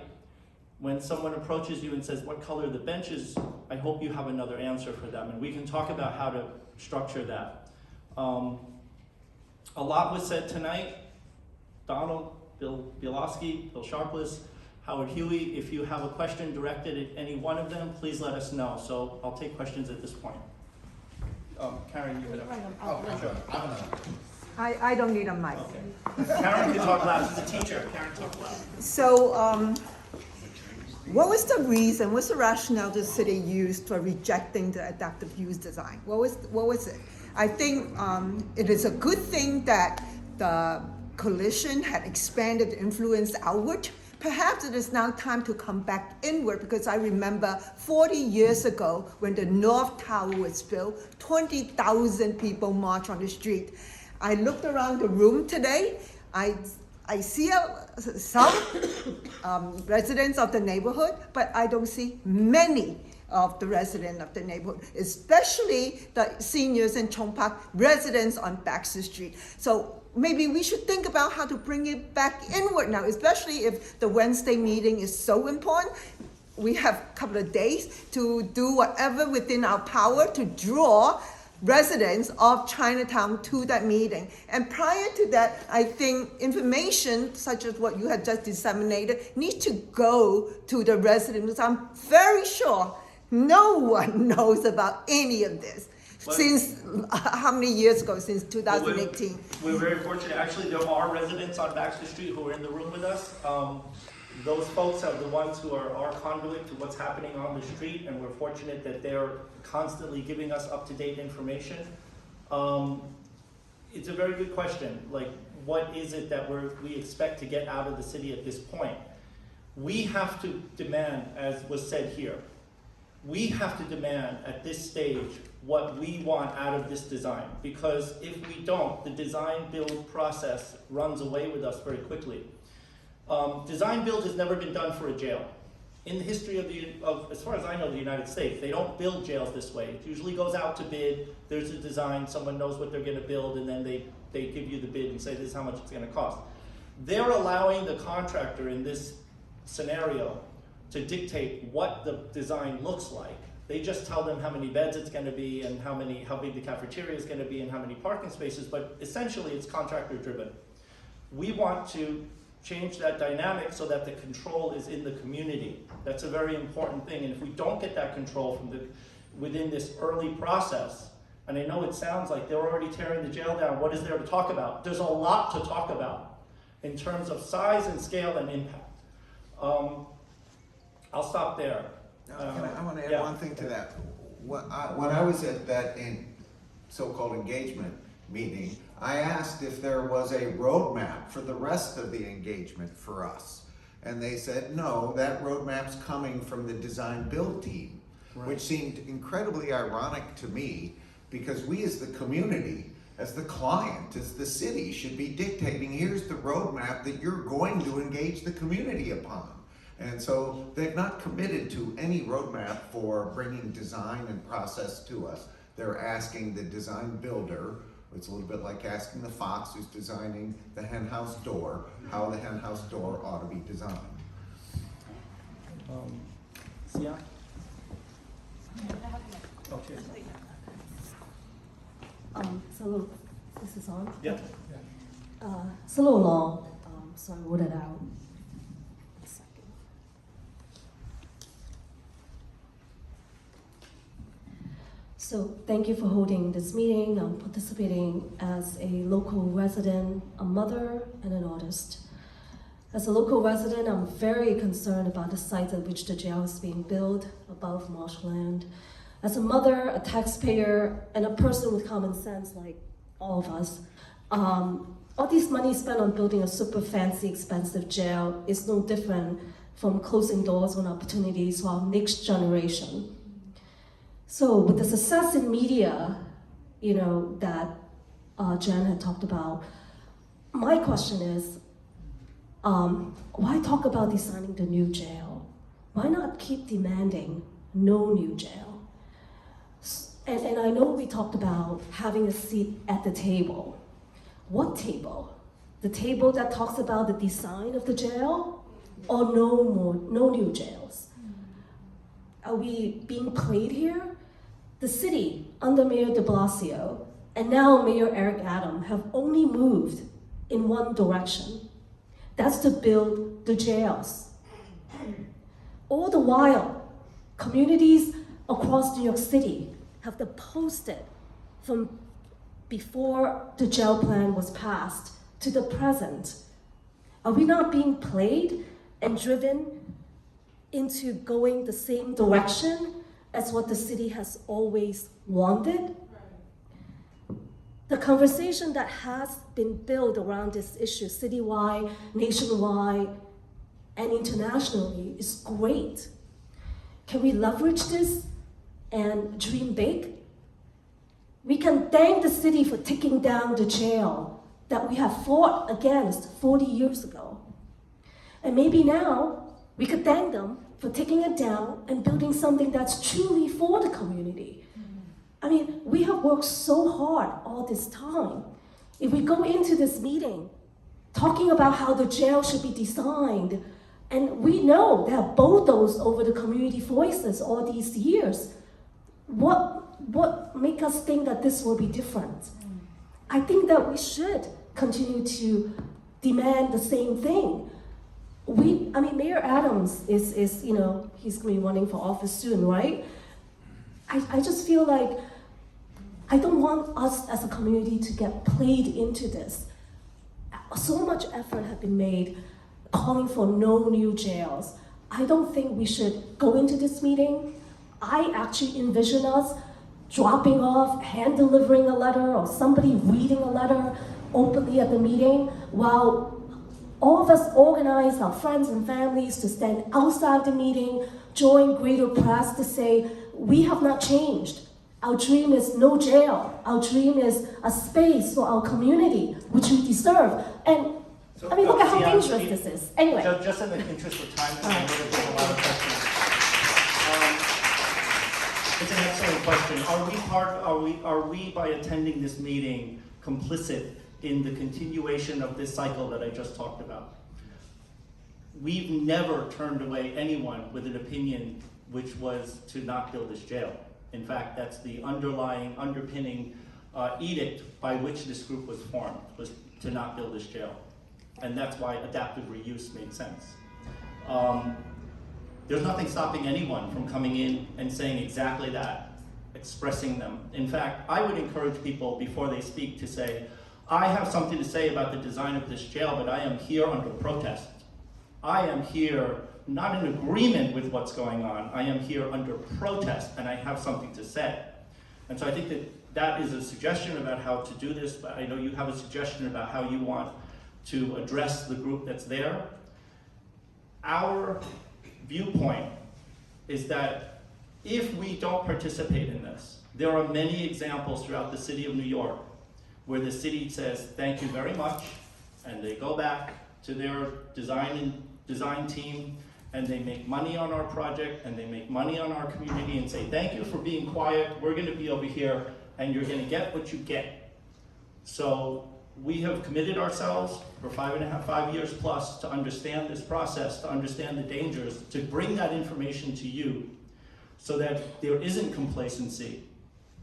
when someone approaches you and says, what color are the benches, I hope you have another answer for them. And we can talk about how to structure that. A lot was said tonight. Donald, Bill Bielowski, Bill Sharpless, Howard Huey, if you have a question directed at any one of them, please let us know. So I'll take questions at this point. Karen, you had I don't need a mic. Okay. Karen can talk loud. She's a teacher. Karen, talk loud. So, What was the reason, what's the rationale the city used for rejecting the adaptive use design? What was it? I think it is a good thing that the coalition had expanded influence outward. Perhaps it is now time to come back inward, because I remember 40 years ago when the North Tower was built, 20,000 people marched on the street. I looked around the room today, I see some residents of the neighborhood, but I don't see many of the residents of the neighborhood, especially the seniors in Chong Park, residents on Baxter Street. So maybe we should think about how to bring it back inward now, especially if the Wednesday meeting is so important. We have a couple of days to do whatever within our power to draw residents of Chinatown to that meeting. And prior to that, I think information such as what you had just disseminated needs to go to the residents. I'm very sure no one knows about any of this. But since how many years ago? Since 2018. We're very fortunate. Actually, there are residents on Baxter Street who are in the room with us. Those folks are the ones who are our conduit to what's happening on the street, and we're fortunate that they're constantly giving us up-to-date information. It's a very good question. Like, what is it that we expect to get out of the city at this point? We have to demand, as was said here, we have to demand at this stage what we want out of this design, because if we don't, the design build process runs away with us very quickly. Design build has never been done for a jail. In the history of as far as I know, the United States, they don't build jails this way. It usually goes out to bid, there's a design, someone knows what they're gonna build, and then they give you the bid and say this is how much it's gonna cost. They're allowing the contractor in this scenario to dictate what the design looks like. They just tell them how many beds it's gonna be and how big the cafeteria is gonna be and how many parking spaces, but essentially it's contractor driven. We want to change that dynamic so that the control is in the community. That's a very important thing, and if we don't get that control within this early process, and I know it sounds like they're already tearing the jail down, what is there to talk about? There's a lot to talk about in terms of size and scale and impact. I'll stop there. I want to add yeah. one thing to that. When I was at that so-called engagement meeting, I asked if there was a roadmap for the rest of the engagement for us. And they said, no, that roadmap's coming from the design build team, which seemed incredibly ironic to me, because we as the community, as the client, as the city, should be dictating, here's the roadmap that you're going to engage the community upon. And so they've not committed to any roadmap for bringing design and process to us. They're asking the design builder, it's a little bit like asking the fox who's designing the hen house door, how the hen house door ought to be designed. Sia? Okay. So this is on. Yeah. It's a little long, so I wrote it out. A second. So thank you for holding this meeting. I'm participating as a local resident, a mother, and an artist. As a local resident, I'm very concerned about the site at which the jail is being built above marshland. As a mother, a taxpayer, and a person with common sense like all of us, all this money spent on building a super fancy, expensive jail is no different from closing doors on opportunities for our next generation. So with the success in media, that Jen had talked about, my question is, why talk about designing the new jail? Why not keep demanding no new jail? And I know we talked about having a seat at the table. What table? The table that talks about the design of the jail, or no new jails? Are we being played here? The city, under Mayor de Blasio, and now Mayor Eric Adams, have only moved in one direction. That's to build the jails. All the while, communities across New York City have posted from before the jail plan was passed to the present. Are we not being played and driven into going the same direction as what the city has always wanted. The conversation that has been built around this issue, citywide, nationwide, and internationally, is great. Can we leverage this and dream big? We can thank the city for taking down the jail that we have fought against 40 years ago. And maybe now we could thank them for taking it down and building something that's truly for the community. I mean, we have worked so hard all this time. If we go into this meeting talking about how the jail should be designed, and we know they have bulldozed over the community voices all these years, what make us think that this will be different? I think that we should continue to demand the same thing. Mayor Adams is he's going to be running for office soon, right? I just feel like I don't want us as a community to get played into this. So much effort has been made calling for no new jails. I don't think we should go into this meeting. I actually envision us dropping off, hand delivering a letter, or somebody reading a letter openly at the meeting, while all of us organize our friends and families to stand outside the meeting, join greater press to say, we have not changed. Our dream is no jail. Our dream is a space for our community, which we deserve. And look at how dangerous this is. Anyway. Just in the interest of time, I know that there's a lot of questions. It's an excellent question. Are we by attending this meeting complicit in the continuation of this cycle that I just talked about? We've never turned away anyone with an opinion which was to not build this jail. In fact, that's the underpinning edict by which this group was formed, was to not build this jail. And that's why adaptive reuse made sense. There's nothing stopping anyone from coming in and saying exactly that, expressing them. In fact, I would encourage people before they speak to say, I have something to say about the design of this jail, but I am here under protest. I am here not in agreement with what's going on. I am here under protest, and I have something to say. And so I think that is a suggestion about how to do this, but I know you have a suggestion about how you want to address the group that's there. Our viewpoint is that if we don't participate in this, there are many examples throughout the city of New York where the city says, thank you very much, and they go back to their design team, and they make money on our project, and they make money on our community, and say, thank you for being quiet, we're gonna be over here, and you're gonna get what you get. So we have committed ourselves for 5 years plus to understand this process, to understand the dangers, to bring that information to you so that there isn't complacency.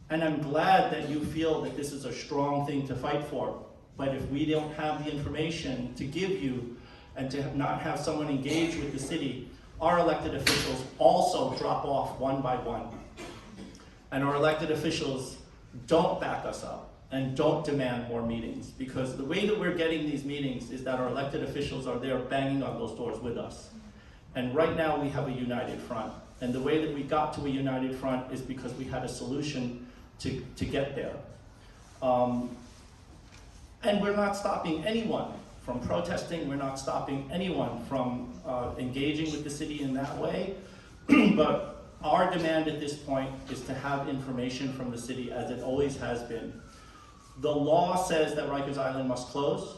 And I'm glad that you feel that this is a strong thing to fight for. But if we don't have the information to give you and to not have someone engage with the city, our elected officials also drop off one by one. And our elected officials don't back us up and don't demand more meetings, because the way that we're getting these meetings is that our elected officials are there banging on those doors with us. And right now we have a united front. And the way that we got to a united front is because we had a solution to get there. And we're not stopping anyone from protesting, we're not stopping anyone from engaging with the city in that way. But our demand at this point is to have information from the city, as it always has been. The law says that Rikers Island must close.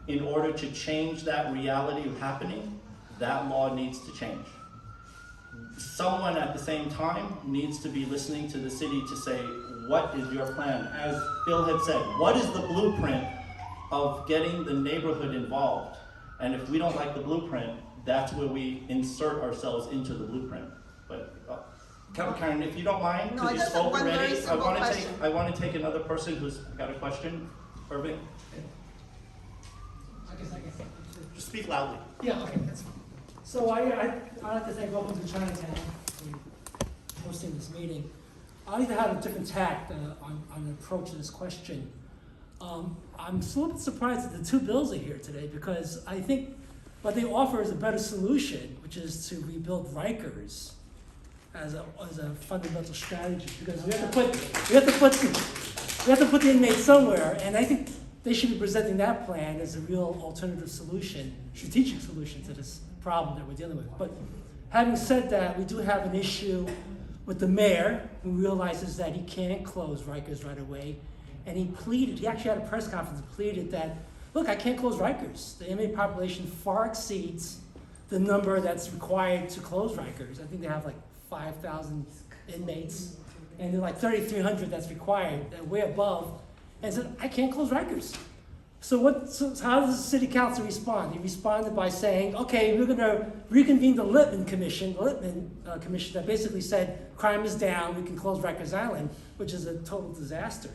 In order to change that reality of happening, that law needs to change. Someone at the same time needs to be listening to the city to say, what is your plan? As Bill had said, what is the blueprint of getting the neighborhood involved? And if we don't like the blueprint, that's where we insert ourselves into the blueprint. But Karen, if you don't mind, because you spoke already, I want to take another person who's got a question. Irving? I guess. Just speak loudly. Yeah, okay, that's fine. So I'd like to say welcome to Chinatown for hosting this meeting. I need to have a different tact on an approach to this question. I'm sort of surprised that the two bills are here today, because I think What they offer is a better solution, which is to rebuild Rikers as a fundamental strategy, because we have to put the inmates somewhere, and I think they should be presenting that plan as a real alternative solution, strategic solution to this problem that we're dealing with. But having said that, we do have an issue with the mayor, who realizes that he can't close Rikers right away, and he actually had a press conference and pleaded that, look, I can't close Rikers. The inmate population far exceeds the number that's required to close Rikers. I think they have like 5,000 inmates, and they're like 3,300 that's required, and way above. And said, I can't close Rikers. So how does the city council respond? He responded by saying, okay, we're gonna reconvene the Lippman Commission, commission that basically said, crime is down, we can close Rikers Island, which is a total disaster.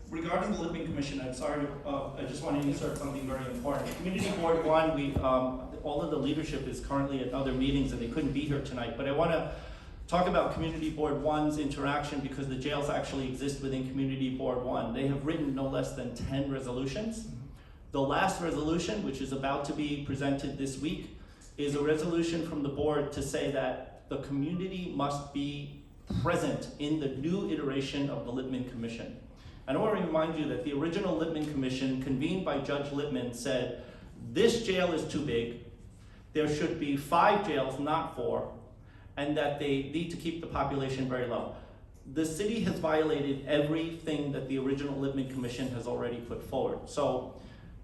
Regarding the Lippman Commission, I'm sorry, I just want to insert something very important. Community Board 1, all of the leadership is currently at other meetings and they couldn't be here tonight, but I want to talk about Community Board 1's interaction because the jails actually exist within Community Board 1. They have written no less than 10 resolutions. The last resolution, which is about to be presented this week, is a resolution from the board to say that the community must be present in the new iteration of the Lippman Commission. And I want to remind you that the original Lippman Commission, convened by Judge Lippman, said this jail is too big, there should be 5 jails, not 4, and that they need to keep the population very low. The city has violated everything that the original Lippman Commission has already put forward. So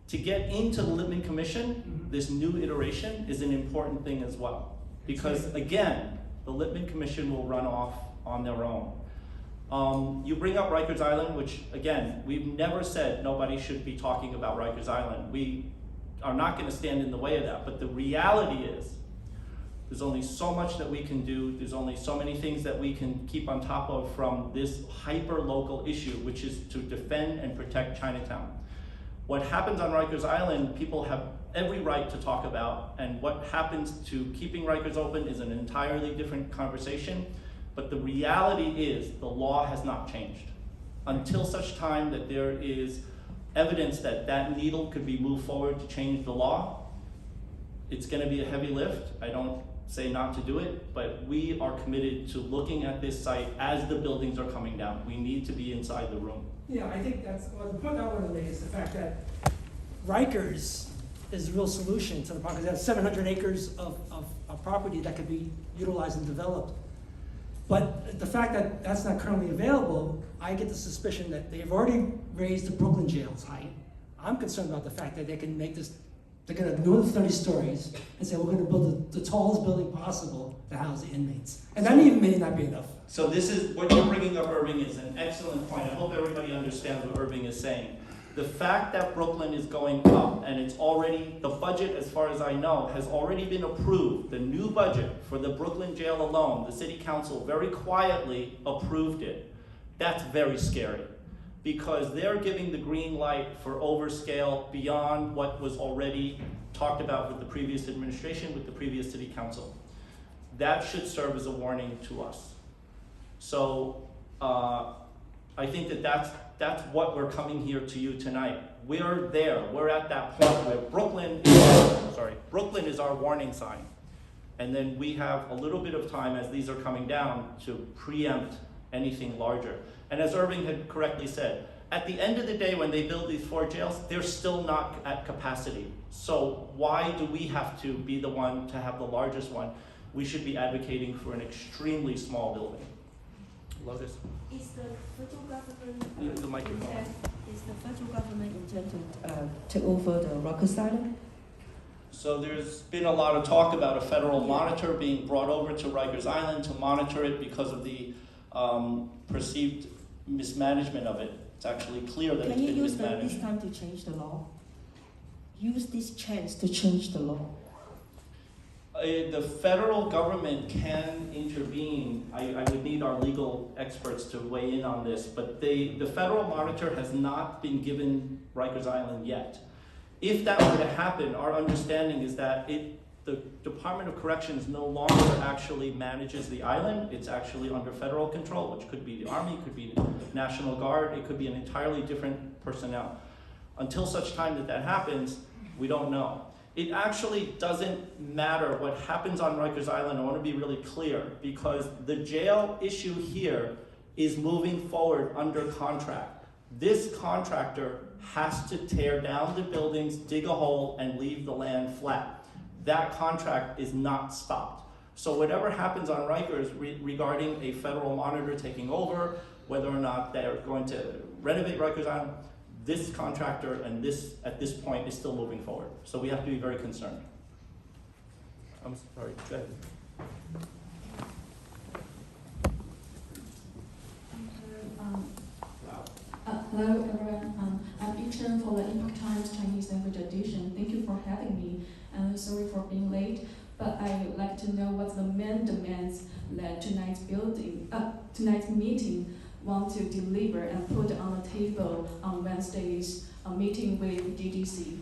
to get into the Lippman Commission, this new iteration is an important thing as well. Because again, the Lippman Commission will run off on their own. You bring up Rikers Island, which again, we've never said nobody should be talking about Rikers Island. We are not going to stand in the way of that, but the reality is there's only so much that we can do. There's only so many things that we can keep on top of from this hyper-local issue, which is to defend and protect Chinatown. What happens on Rikers Island, people have every right to talk about, and what happens to keeping Rikers open is an entirely different conversation. But the reality is the law has not changed. Until such time that there is evidence that that needle could be moved forward to change the law, it's going to be a heavy lift. I don't say not to do it, but we are committed to looking at this site as the buildings are coming down. We need to be inside the room. Yeah, I think the point I want to make is the fact that Rikers is the real solution to the problem, because they have 700 acres of property that could be utilized and developed. But the fact that that's not currently available, I get the suspicion that they've already raised the Brooklyn jail's height. I'm concerned about the fact that they can make this, they're gonna do it 30 stories and say, we're gonna build the tallest building possible to house the inmates. And that even may not be enough. So this is, what you're bringing up, Irving, is an excellent point. I hope everybody understands what Irving is saying. The fact that Brooklyn is going up, and it's already, the budget, as far as I know, has already been approved. The new budget for the Brooklyn jail alone, the city council very quietly approved it. That's very scary, because they're giving the green light for overscale beyond what was already talked about with the previous administration, with the previous city council. That should serve as a warning to us. So I think that that's what we're coming here to you tonight. We're there, we're at that point where Brooklyn is our warning sign. And then we have a little bit of time as these are coming down to preempt anything larger. And as Irving had correctly said, at the end of the day when they build these 4 jails, they're still not at capacity. So why do we have to be the one to have the largest one? We should be advocating for an extremely small building. Lotus. Is the federal government The microphone. Is the federal government intend to take over the Rikers Island? So there's been a lot of talk about a federal monitor being brought over to Rikers Island to monitor it because of the perceived mismanagement of it. It's actually clear that Can it's you been use mismanaged. this time to change the law? Use this chance to change the law. The federal government can intervene. I would need our legal experts to weigh in on this, but the federal monitor has not been given Rikers Island yet. If that were to happen, our understanding is that the Department of Corrections no longer actually manages the island. It's actually under federal control, which could be the Army, could be the National Guard, it could be an entirely different personnel. Until such time that happens, we don't know. It actually doesn't matter what happens on Rikers Island. I want to be really clear, because the jail issue here is moving forward under contract. This contractor has to tear down the buildings, dig a hole, and leave the land flat. That contract is not stopped. So whatever happens on Rikers regarding a federal monitor taking over, whether or not they're going to renovate Rikers Island, this contractor and this, at this point, is still moving forward. So we have to be very concerned. I'm sorry, go ahead. Hello everyone, I'm intern for the Epoch Times Chinese language edition. Thank you for having me, and sorry for being late. But I would like to know what the main demands that tonight's meeting want to deliver and put on the table on Wednesday's meeting with DDC.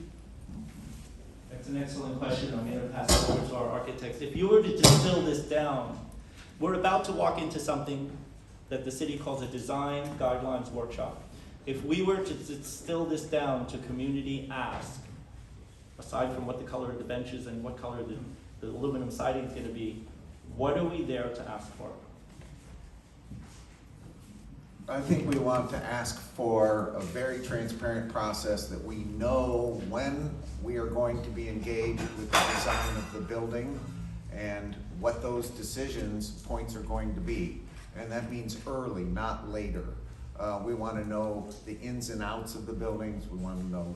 That's an excellent question. I'm going to pass it over to our architects. If you were to distill this down, we're about to walk into something that the city calls a design guidelines workshop. If we were to distill this down to community ask, aside from what the color of the benches and what color the aluminum siding is going to be, what are we there to ask for? I think we want to ask for a very transparent process that we know when we are going to be engaged with the design of the building and what those points are going to be. And that means early, not later. We want to know the ins and outs of the buildings. We want to know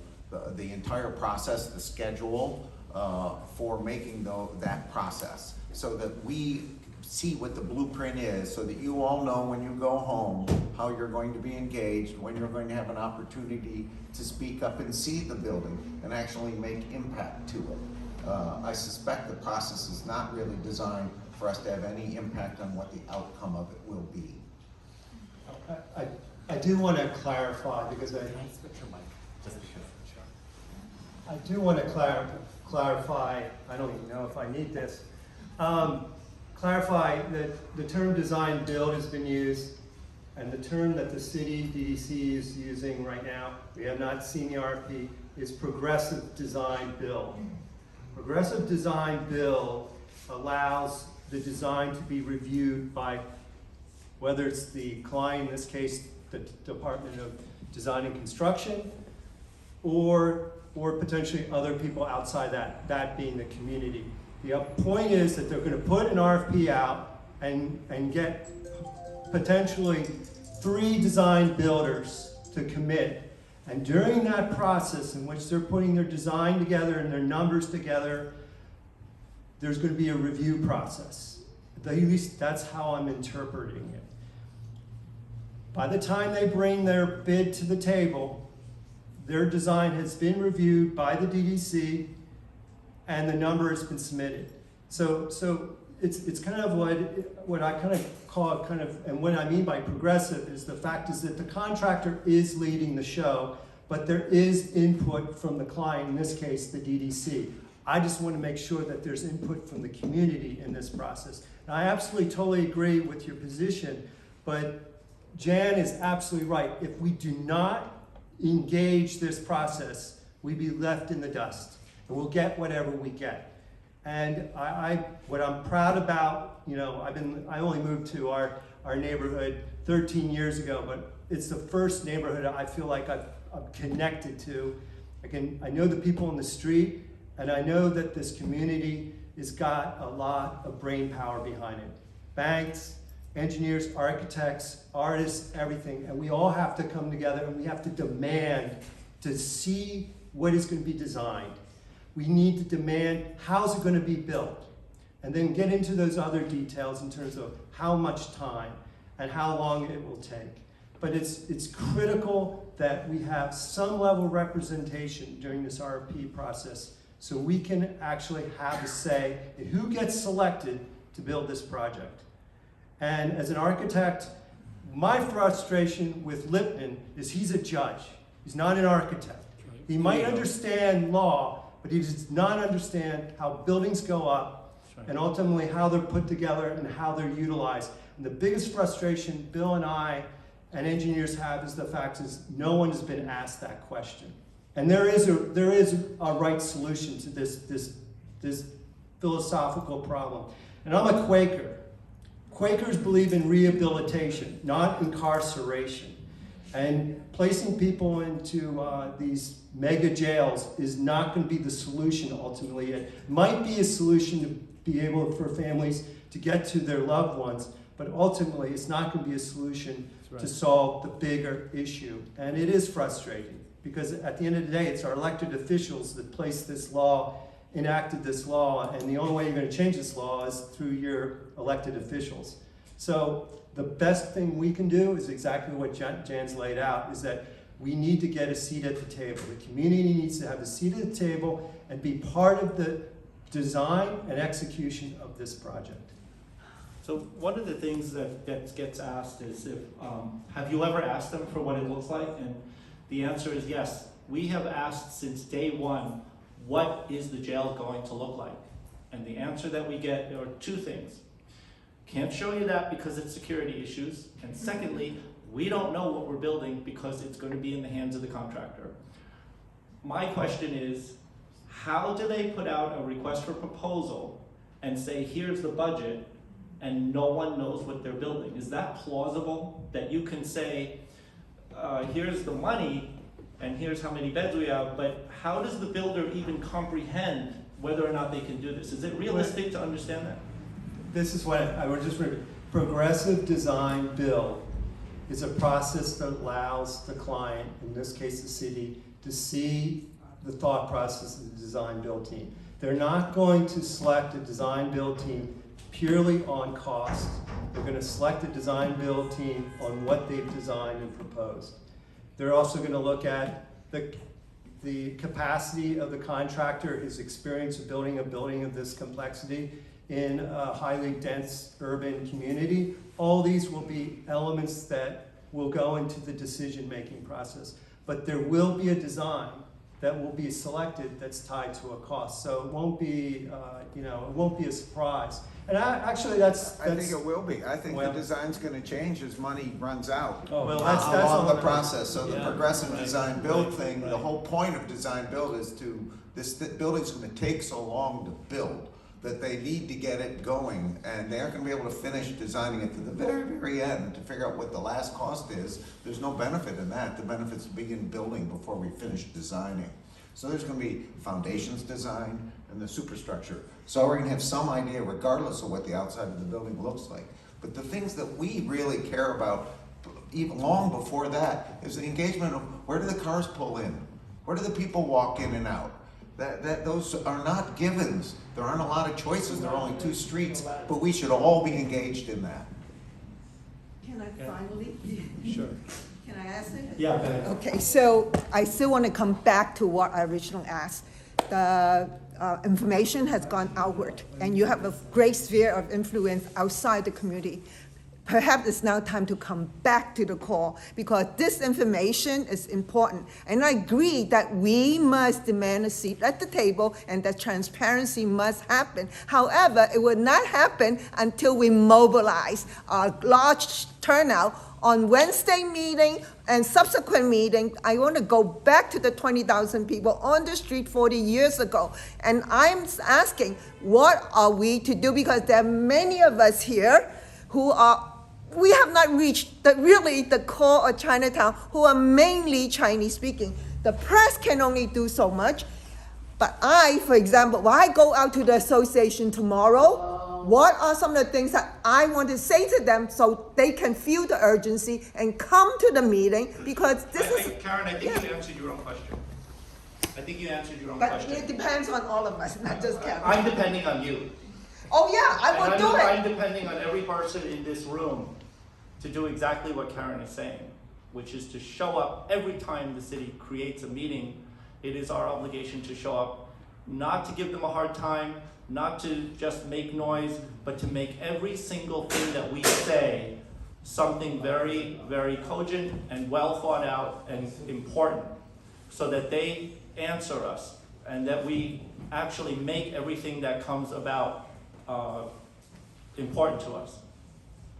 the entire process, the schedule for making that process, so that we see what the blueprint is, so that you all know when you go home how you're going to be engaged, when you're going to have an opportunity to speak up and see the building and actually make impact to it. I suspect the process is not really designed for us to have any impact on what the outcome of it will be. I do want to clarify, because I do want to clarify, I don't even know if I need this, clarify that the term design build has been used, and the term that the city DDC is using right now, we have not seen the RFP, is progressive design build. Progressive design build allows the design to be reviewed by, whether it's the client, in this case, the Department of Design and Construction, or potentially other people outside that being the community. The point is that they're going to put an RFP out and get potentially 3 design builders to commit. And during that process in which they're putting their design together and their numbers together, there's going to be a review process. At least that's how I'm interpreting it. By the time they bring their bid to the table, their design has been reviewed by the DDC and the number has been submitted. So it's kind of what I kind of call and what I mean by progressive is the fact is that the contractor is leading the show, but there is input from the client, in this case, the DDC. I just want to make sure that there's input from the community in this process. And I absolutely, totally agree with your position, but Jan is absolutely right. If we do not engage this process, we'd be left in the dust, and we'll get whatever we get. And what I'm proud about, I only moved to our neighborhood 13 years ago, but it's the first neighborhood I feel like I'm connected to. I know the people in the street, and I know that this community has got a lot of brain power behind it. Banks, engineers, architects, artists, everything, and we all have to come together and we have to demand to see what is going to be designed. We need to demand how's it going to be built, and then get into those other details in terms of how much time and how long it will take. But it's critical that we have some level of representation during this RFP process so we can actually have a say in who gets selected to build this project. And as an architect, my frustration with Lipman is he's a judge. He's not an architect. He might understand law, but he does not understand how buildings go up and ultimately how they're put together and how they're utilized. And the biggest frustration Bill and I and engineers have is the fact is no one has been asked that question. And there is a right solution to this philosophical problem. And I'm a Quaker. Quakers believe in rehabilitation, not incarceration. And placing people into these mega jails is not going to be the solution ultimately. It might be a solution to be able for families to get to their loved ones, but ultimately it's not going to be a solution to solve the bigger issue. And it is frustrating because at the end of the day, it's our elected officials that placed this law, enacted this law, and the only way you're going to change this law is through your elected officials. So the best thing we can do is exactly what Jan's laid out, is that we need to get a seat at the table. The community needs to have a seat at the table and be part of the design and execution of this project. So one of the things that gets asked is if, have you ever asked them for what it looks like? And the answer is yes. We have asked since day one, what is the jail going to look like? And the answer that we get are two things. Can't show you that because it's security issues. And secondly, we don't know what we're building because it's going to be in the hands of the contractor. My question is, how do they put out a request for proposal and say, here's the budget, and no one knows what they're building? Is that plausible that you can say, here's the money and here's how many beds we have, but how does the builder even comprehend whether or not they can do this? Is it realistic to understand that? This is what I would just read. Progressive design build is a process that allows the client, in this case the city, to see the thought process of the design build team. They're not going to select a design build team purely on cost. They're going to select a design build team on what they've designed and proposed. They're also going to look at the capacity of the contractor, his experience of building a building of this complexity in a highly dense urban community. All these will be elements that will go into the decision-making process. But there will be a design that will be selected that's tied to a cost. So it won't be, it won't be a surprise. And actually, that's I think it will be. I think well, the design's gonna change as money runs out. Oh, well, that's along all the process. So the Yeah, progressive right, design build thing, right. the whole point of design build is this building's gonna take so long to build that they need to get it going, and they're gonna be able to finish designing it to the very, very end to figure out what the last cost is. There's no benefit in that. The benefit's begin building before we finish designing. So there's gonna be foundations design and the superstructure. So we're gonna have some idea regardless of what the outside of the building looks like. But the things that we really care about, even long before that, is the engagement of where do the cars pull in? Where do the people walk in and out? Those are not givens. There aren't a lot of choices. There are only 2 streets, but we should all be engaged in that. Can I finally? Sure. Can I ask it? Yeah, go ahead. Okay, so I still want to come back to what I originally asked. The information has gone outward, and you have a great sphere of influence outside the community. Perhaps it's now time to come back to the core, because this information is important. And I agree that we must demand a seat at the table and that transparency must happen. However, it will not happen until we mobilize a large turnout on Wednesday meeting and subsequent meeting. I want to go back to the 20,000 people on the street 40 years ago. And I'm asking, what are we to do? Because there are many of us here who we have not reached the core of Chinatown, who are mainly Chinese speaking. The press can only do so much. But I, for example, when I go out to the association tomorrow, what are some of the things that I want to say to them so they can feel the urgency and come to the meeting? Because this is... Karen, I think you answered your own question. I think you answered your own But question. it depends on all of us, not just Karen. I'm depending on you. Oh yeah, I will do I'm it. depending on every person in this room to do exactly what Karen is saying, which is to show up every time the city creates a meeting. It is our obligation to show up, not to give them a hard time, not to just make noise, but to make every single thing that we say something very, very cogent and well thought out and important, so that they answer us and that we actually make everything that comes about important to us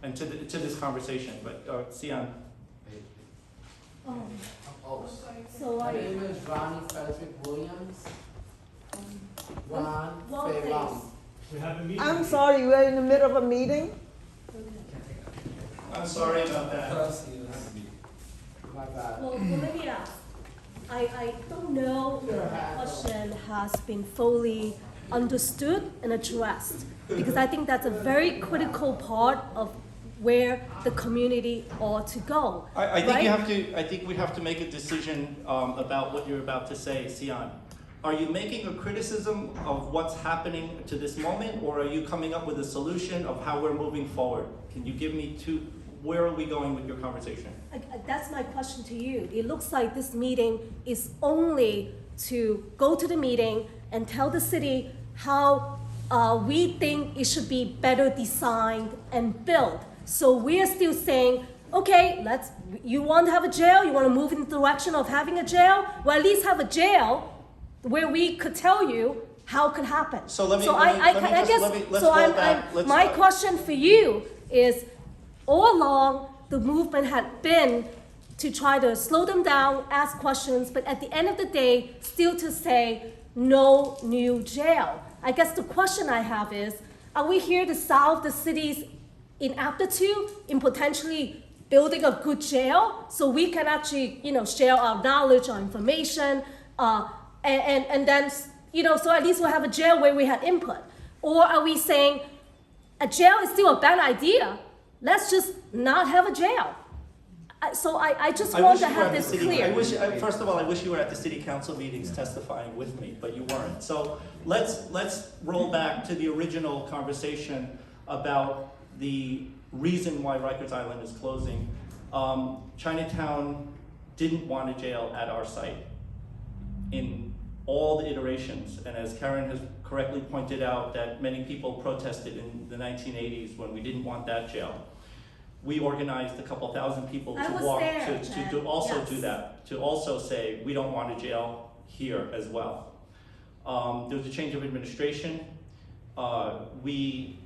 and to this conversation. But Sian. So I Ronnie Frederick Williams. Ron One Ferron. We have a meeting. I'm sorry, we're in the middle of a meeting. I'm sorry about that. My bad. Well, let me ask. I don't know if the question has been fully understood and addressed, because I think that's a very critical part of where the community ought to go. I think right? you have to. I think we have to make a decision about what you're about to say, Sian. Are you making a criticism of what's happening to this moment, or are you coming up with a solution of how we're moving forward? Can you give me two? Where are we going with your conversation? That's my question to you. It looks like this meeting is only to go to the meeting and tell the city how we think it should be better designed and built. So we're still saying, okay, you want to have a jail? You want to move in the direction of having a jail? Well, at least have a jail where we could tell you how it could happen. So let's My question for you is, all along, the movement had been to try to slow them down, ask questions, but at the end of the day, still to say no new jail. I guess the question I have is, are we here to solve the city's inaptitude in potentially building a good jail so we can actually, share our knowledge, our information, and then, so at least we'll have a jail where we have input? Or are we saying a jail is still a bad idea? Let's just not have a jail. I just want to have this clear. First of all, I wish you were at the city council meetings testifying with me, but you weren't. So let's roll back to the original conversation about the reason why Rikers Island is closing. Chinatown didn't want a jail at our site in all the iterations, and as Karen has correctly pointed out, that many people protested in the 1980s when we didn't want that jail. We organized a couple thousand people to also say we don't want a jail here as well. There was a change of administration. We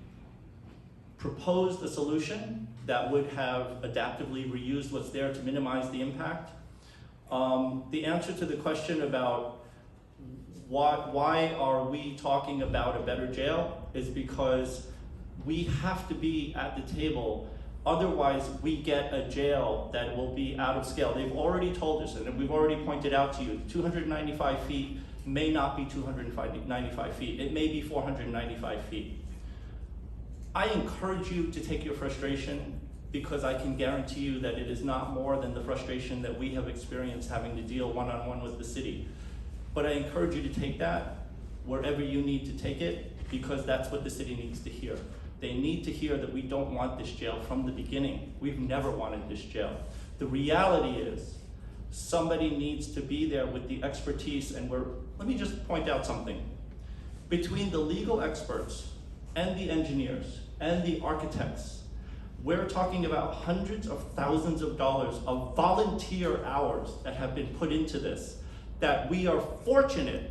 proposed a solution that would have adaptively reused what's there to minimize the impact. The answer to the question about why are we talking about a better jail is because we have to be at the table. Otherwise, we get a jail that will be out of scale. They've already told us, and we've already pointed out to you, 295 feet may not be 295 feet. It may be 495 feet. I encourage you to take your frustration, because I can guarantee you that it is not more than the frustration that we have experienced having to deal one-on-one with the city. But I encourage you to take that wherever you need to take it, because that's what the city needs to hear. They need to hear that we don't want this jail from the beginning. We've never wanted this jail. The reality is somebody needs to be there with the expertise, and let me just point out something. Between the legal experts and the engineers and the architects, we're talking about hundreds of thousands of dollars of volunteer hours that have been put into this, that we are fortunate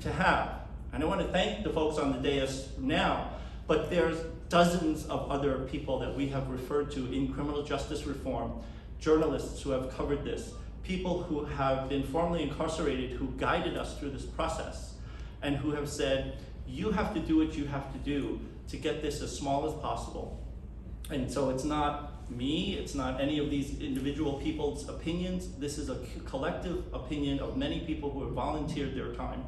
to have. And I want to thank the folks on the dais now, but there's dozens of other people that we have referred to in criminal justice reform, journalists who have covered this, people who have been formerly incarcerated who guided us through this process, and who have said, you have to do what you have to do to get this as small as possible. And so it's not me, it's not any of these individual people's opinions. This is a collective opinion of many people who have volunteered their time.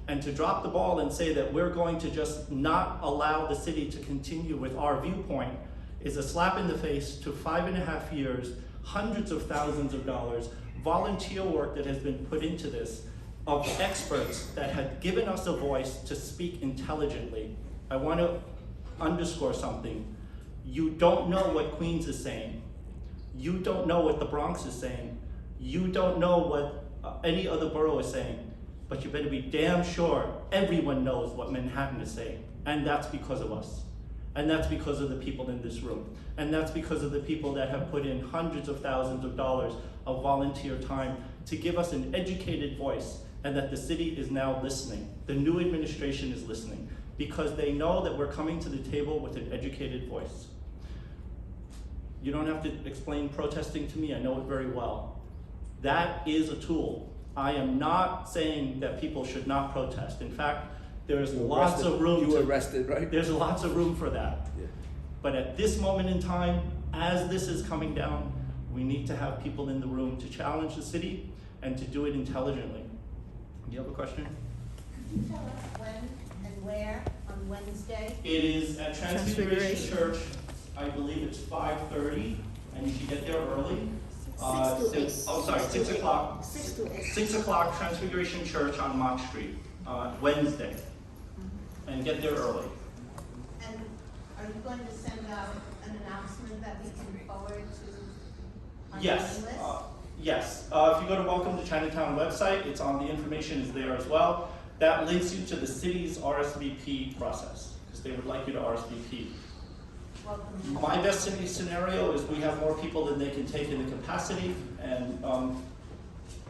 And to drop the ball and say that we're going to just not allow the city to continue with our viewpoint is a slap in the face to 5.5 years, hundreds of thousands of dollars, volunteer work that has been put into this, of experts that had given us a voice to speak intelligently. I want to underscore something. You don't know what Queens is saying. You don't know what the Bronx is saying. You don't know what any other borough is saying. But you better be damn sure everyone knows what Manhattan is saying. And that's because of us. And that's because of the people in this room. And that's because of the people that have put in hundreds of thousands of dollars of volunteer time to give us an educated voice, and that the city is now listening. The new administration is listening, because they know that we're coming to the table with an educated voice. You don't have to explain protesting to me, I know it very well. That is a tool. I am not saying that people should not protest. In fact, there's lots of room You to, arrested, right? there's lots of room for that. Yeah. But at this moment in time, as this is coming down, we need to have people in the room to challenge the city and to do it intelligently. Do you have a question? Can you tell us when and where on Wednesday? It is at Transfiguration Church. I believe it's 5:30, and you should get there early. 6 o'clock. 6 to 8. 6 o'clock, Transfiguration Church on Mott Street, Wednesday. And get there early. And are you going to send out an announcement that we can forward to our Yes. mailing list? Yes. If you go to Welcome to Chinatown website, it's on, the information is there as well. That links you to the city's RSVP process, because they would like you to RSVP. Welcome. My best case scenario is we have more people than they can take in the capacity, and, Can Go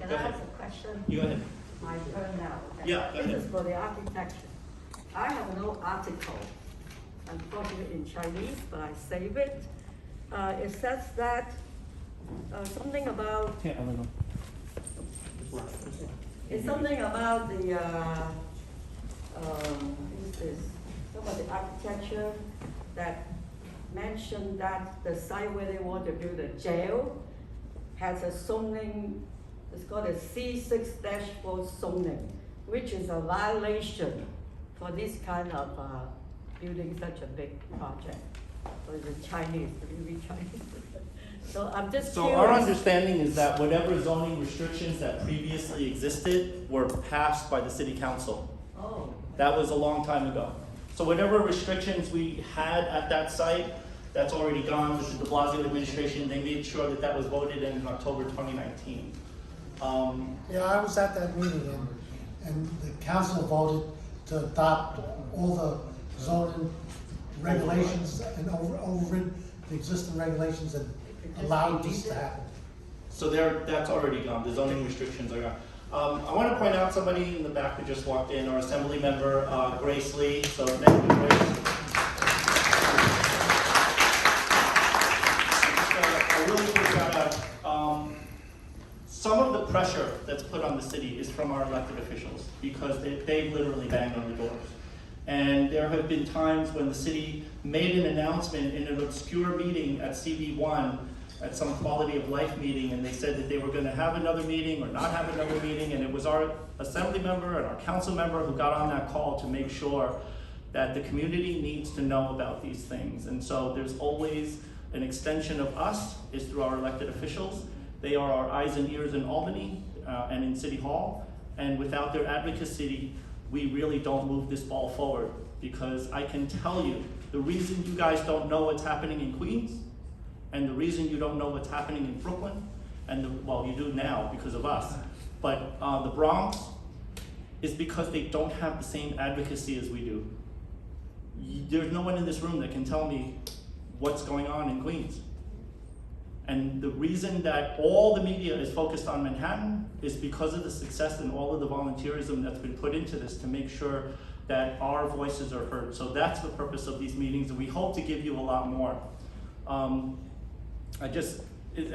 I ahead. ask a question? you go ahead. My turn now. Okay. Yeah, go ahead. This is for the architecture. I have no article, unfortunately in Chinese, but I save it. It says that, something about, Yeah, I don't know. it's something about the, who's this? Some of the architecture that mentioned that the site where they want to build a jail has a zoning, it's called a C6-4 zoning, which is a violation for this kind of building such a big project. So it's Chinese, really Chinese. So I'm just So curious. our understanding is that whatever zoning restrictions that previously existed were passed by the city council. Oh, That was a long time ago. So whatever restrictions we had at that site, that's already gone with the de Blasio administration. They made sure that that was voted in October 2019. Yeah, I was at that meeting and the council voted to adopt all the zoning regulations and overrid the existing regulations and allow this to happen. So that's already gone, the zoning restrictions are gone. I want to point out somebody in the back who just walked in, our assembly member, Grace Lee, so thank you, Grace. Just a really quick shout out. Some of the pressure that's put on the city is from our elected officials, because they literally banged on the doors. And there have been times when the city made an announcement in an obscure meeting at CB1, at some quality of life meeting, and they said that they were gonna have another meeting or not have another meeting, and it was our assembly member and our council member who got on that call to make sure that the community needs to know about these things. And so there's always an extension of us, is through our elected officials. They are our eyes and ears in Albany and in City Hall, and without their advocacy, we really don't move this ball forward. Because I can tell you, the reason you guys don't know what's happening in Queens, and the reason you don't know what's happening in Brooklyn, and well, you do now because of us, but the Bronx, is because they don't have the same advocacy as we do. There's no one in this room that can tell me what's going on in Queens. And the reason that all the media is focused on Manhattan is because of the success and all of the volunteerism that's been put into this to make sure that our voices are heard. So that's the purpose of these meetings, and we hope to give you a lot more.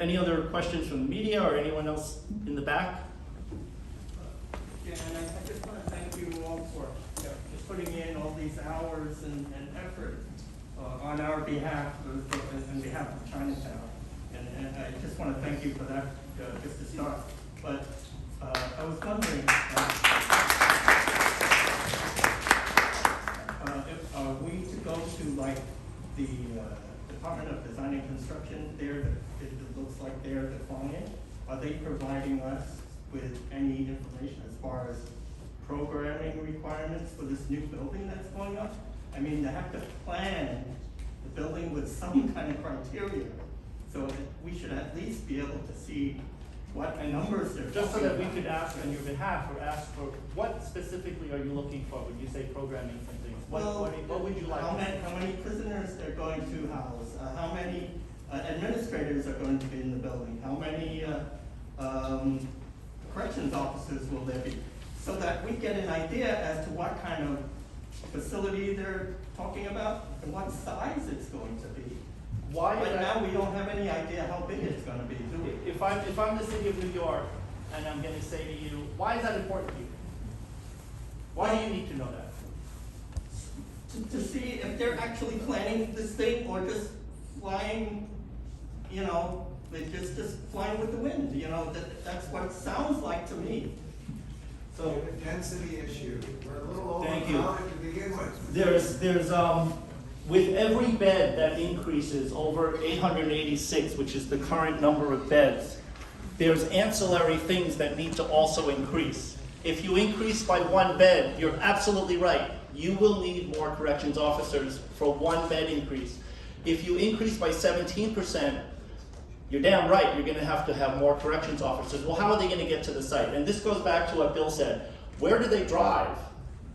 Any other questions from the media or anyone else in the back? Yeah, and I just want to thank you all for just putting in all these hours and effort on our behalf, on behalf of Chinatown. And I just want to thank you for that, just to start. But I was wondering, if are we to go to like the Department of Design and Construction, it looks like they're the client. Are they providing us with any information as far as programming requirements for this new building that's going up? I mean, they have to plan the building with some kind of criteria. So we should at least be able to see what numbers they're Just so talking that we about. could ask on your behalf, or ask for, what specifically are you looking for when you say programming something? What would you like? How many prisoners they're going to house? How many administrators are going to be in the building? How many corrections officers will there be? So that we get an idea as to what kind of facility they're talking about and what size it's going to be. Why is Right that? now, we don't have any idea how big it's gonna be, do we? If I'm the city of New York, and I'm gonna say to you, why is that important to you? Why do you need to know that? To see if they're actually planning this thing or just flying, you know, they're just flying with the wind, you know, that's what it sounds like to me. So, A density issue, we're a little Thank you. overcrowded to begin with. there's, with every bed that increases over 886, which is the current number of beds, there's ancillary things that need to also increase. If you increase by one bed, you're absolutely right. You will need more corrections officers for one bed increase. If you increase by 17%, you're damn right, you're gonna have to have more corrections officers. Well, how are they gonna get to the site? And this goes back to what Bill said. Where do they drive?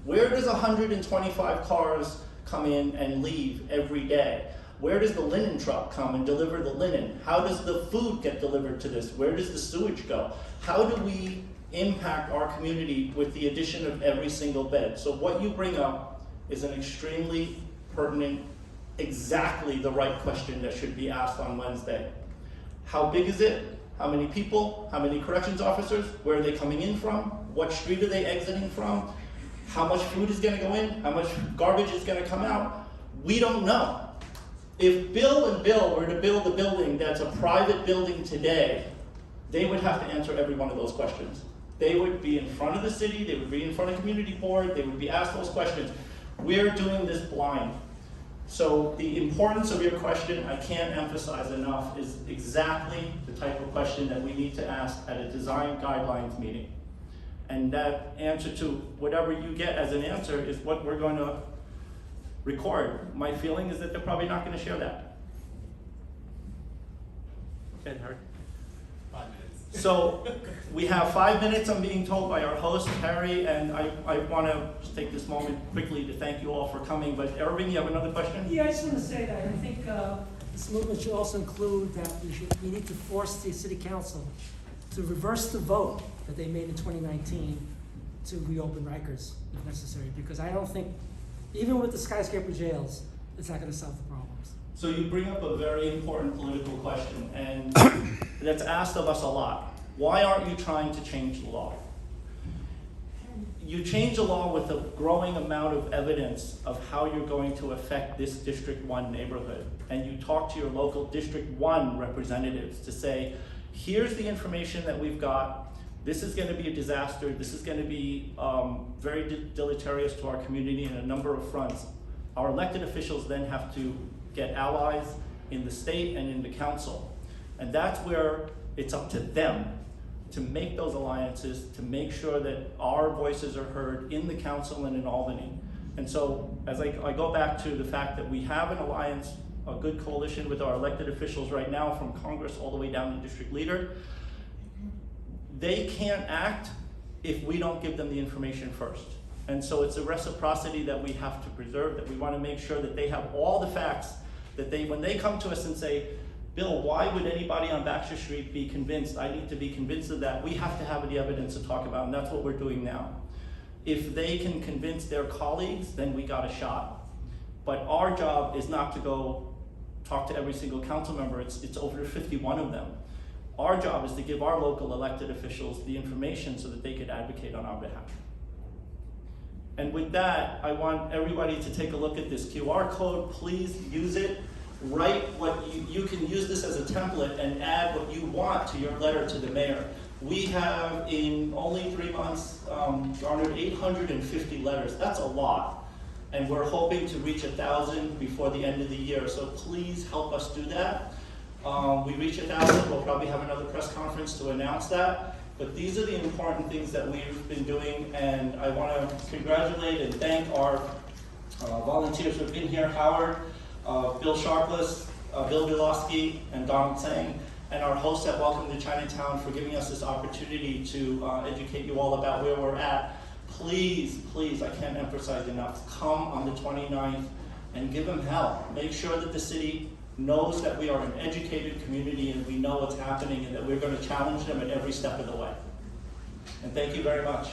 Where does 125 cars come in and leave every day? Where does the linen truck come and deliver the linen? How does the food get delivered to this? Where does the sewage go? How do we impact our community with the addition of every single bed? So what you bring up is an extremely pertinent, exactly the right question that should be asked on Wednesday. How big is it? How many people? How many corrections officers? Where are they coming in from? What street are they exiting from? How much food is gonna go in? How much garbage is gonna come out? We don't know. If Bill and Bill were to build a building that's a private building today, they would have to answer every one of those questions. They would be in front of the city, they would be in front of community board, they would be asked those questions. We're doing this blind. So the importance of your question, I can't emphasize enough, is exactly the type of question that we need to ask at a design guidelines meeting. And that answer to whatever you get as an answer is what we're going to record. My feeling is that they're probably not going to share that. Ben, Harry? 5 minutes. So we have 5 minutes, I'm being told by our host, Harry, and I want to just take this moment quickly to thank you all for coming. But Irving, you have another question? Yeah, I just want to say that I think this movement should also include that we need to force the city council to reverse the vote that they made in 2019 to reopen Rikers if necessary, because I don't think, even with the skyscraper jails, it's not going to solve the problems. So you bring up a very important political question, and that's asked of us a lot. Why aren't you trying to change the law? You change the law with a growing amount of evidence of how you're going to affect this District 1 neighborhood. And you talk to your local District 1 representatives to say, here's the information that we've got. This is going to be a disaster. This is going to be very deleterious to our community in a number of fronts. Our elected officials then have to get allies in the state and in the council. And that's where it's up to them to make those alliances, to make sure that our voices are heard in the council and in Albany. And so as I go back to the fact that we have an alliance, a good coalition with our elected officials right now, from Congress all the way down to district leader, they can't act if we don't give them the information first. And so it's a reciprocity that we have to preserve, that we want to make sure that they have all the facts, that when they come to us and say, Bill, why would anybody on Baxter Street be convinced? I need to be convinced of that. We have to have the evidence to talk about, and that's what we're doing now. If they can convince their colleagues, then we got a shot. But our job is not to go talk to every single council member. It's over 51 of them. Our job is to give our local elected officials the information so that they could advocate on our behalf. And with that, I want everybody to take a look at this QR code. Please use it. Write what you can use this as a template and add what you want to your letter to the mayor. We have, in only 3 months, garnered 850 letters. That's a lot. And we're hoping to reach 1,000 before the end of the year. So please help us do that. We reach 1,000, we'll probably have another press conference to announce that. But these are the important things that we've been doing, and I want to congratulate and thank our volunteers who've been here, Howard, Bill Sharpless, Bill Bilowski, and Donald Tsang, and our hosts at Welcome to Chinatown for giving us this opportunity to educate you all about where we're at. Please, please, I can't emphasize enough, come on the 29th and give them hell. Make sure that the city knows that we are an educated community and we know what's happening and that we're going to challenge them at every step of the way. And thank you very much.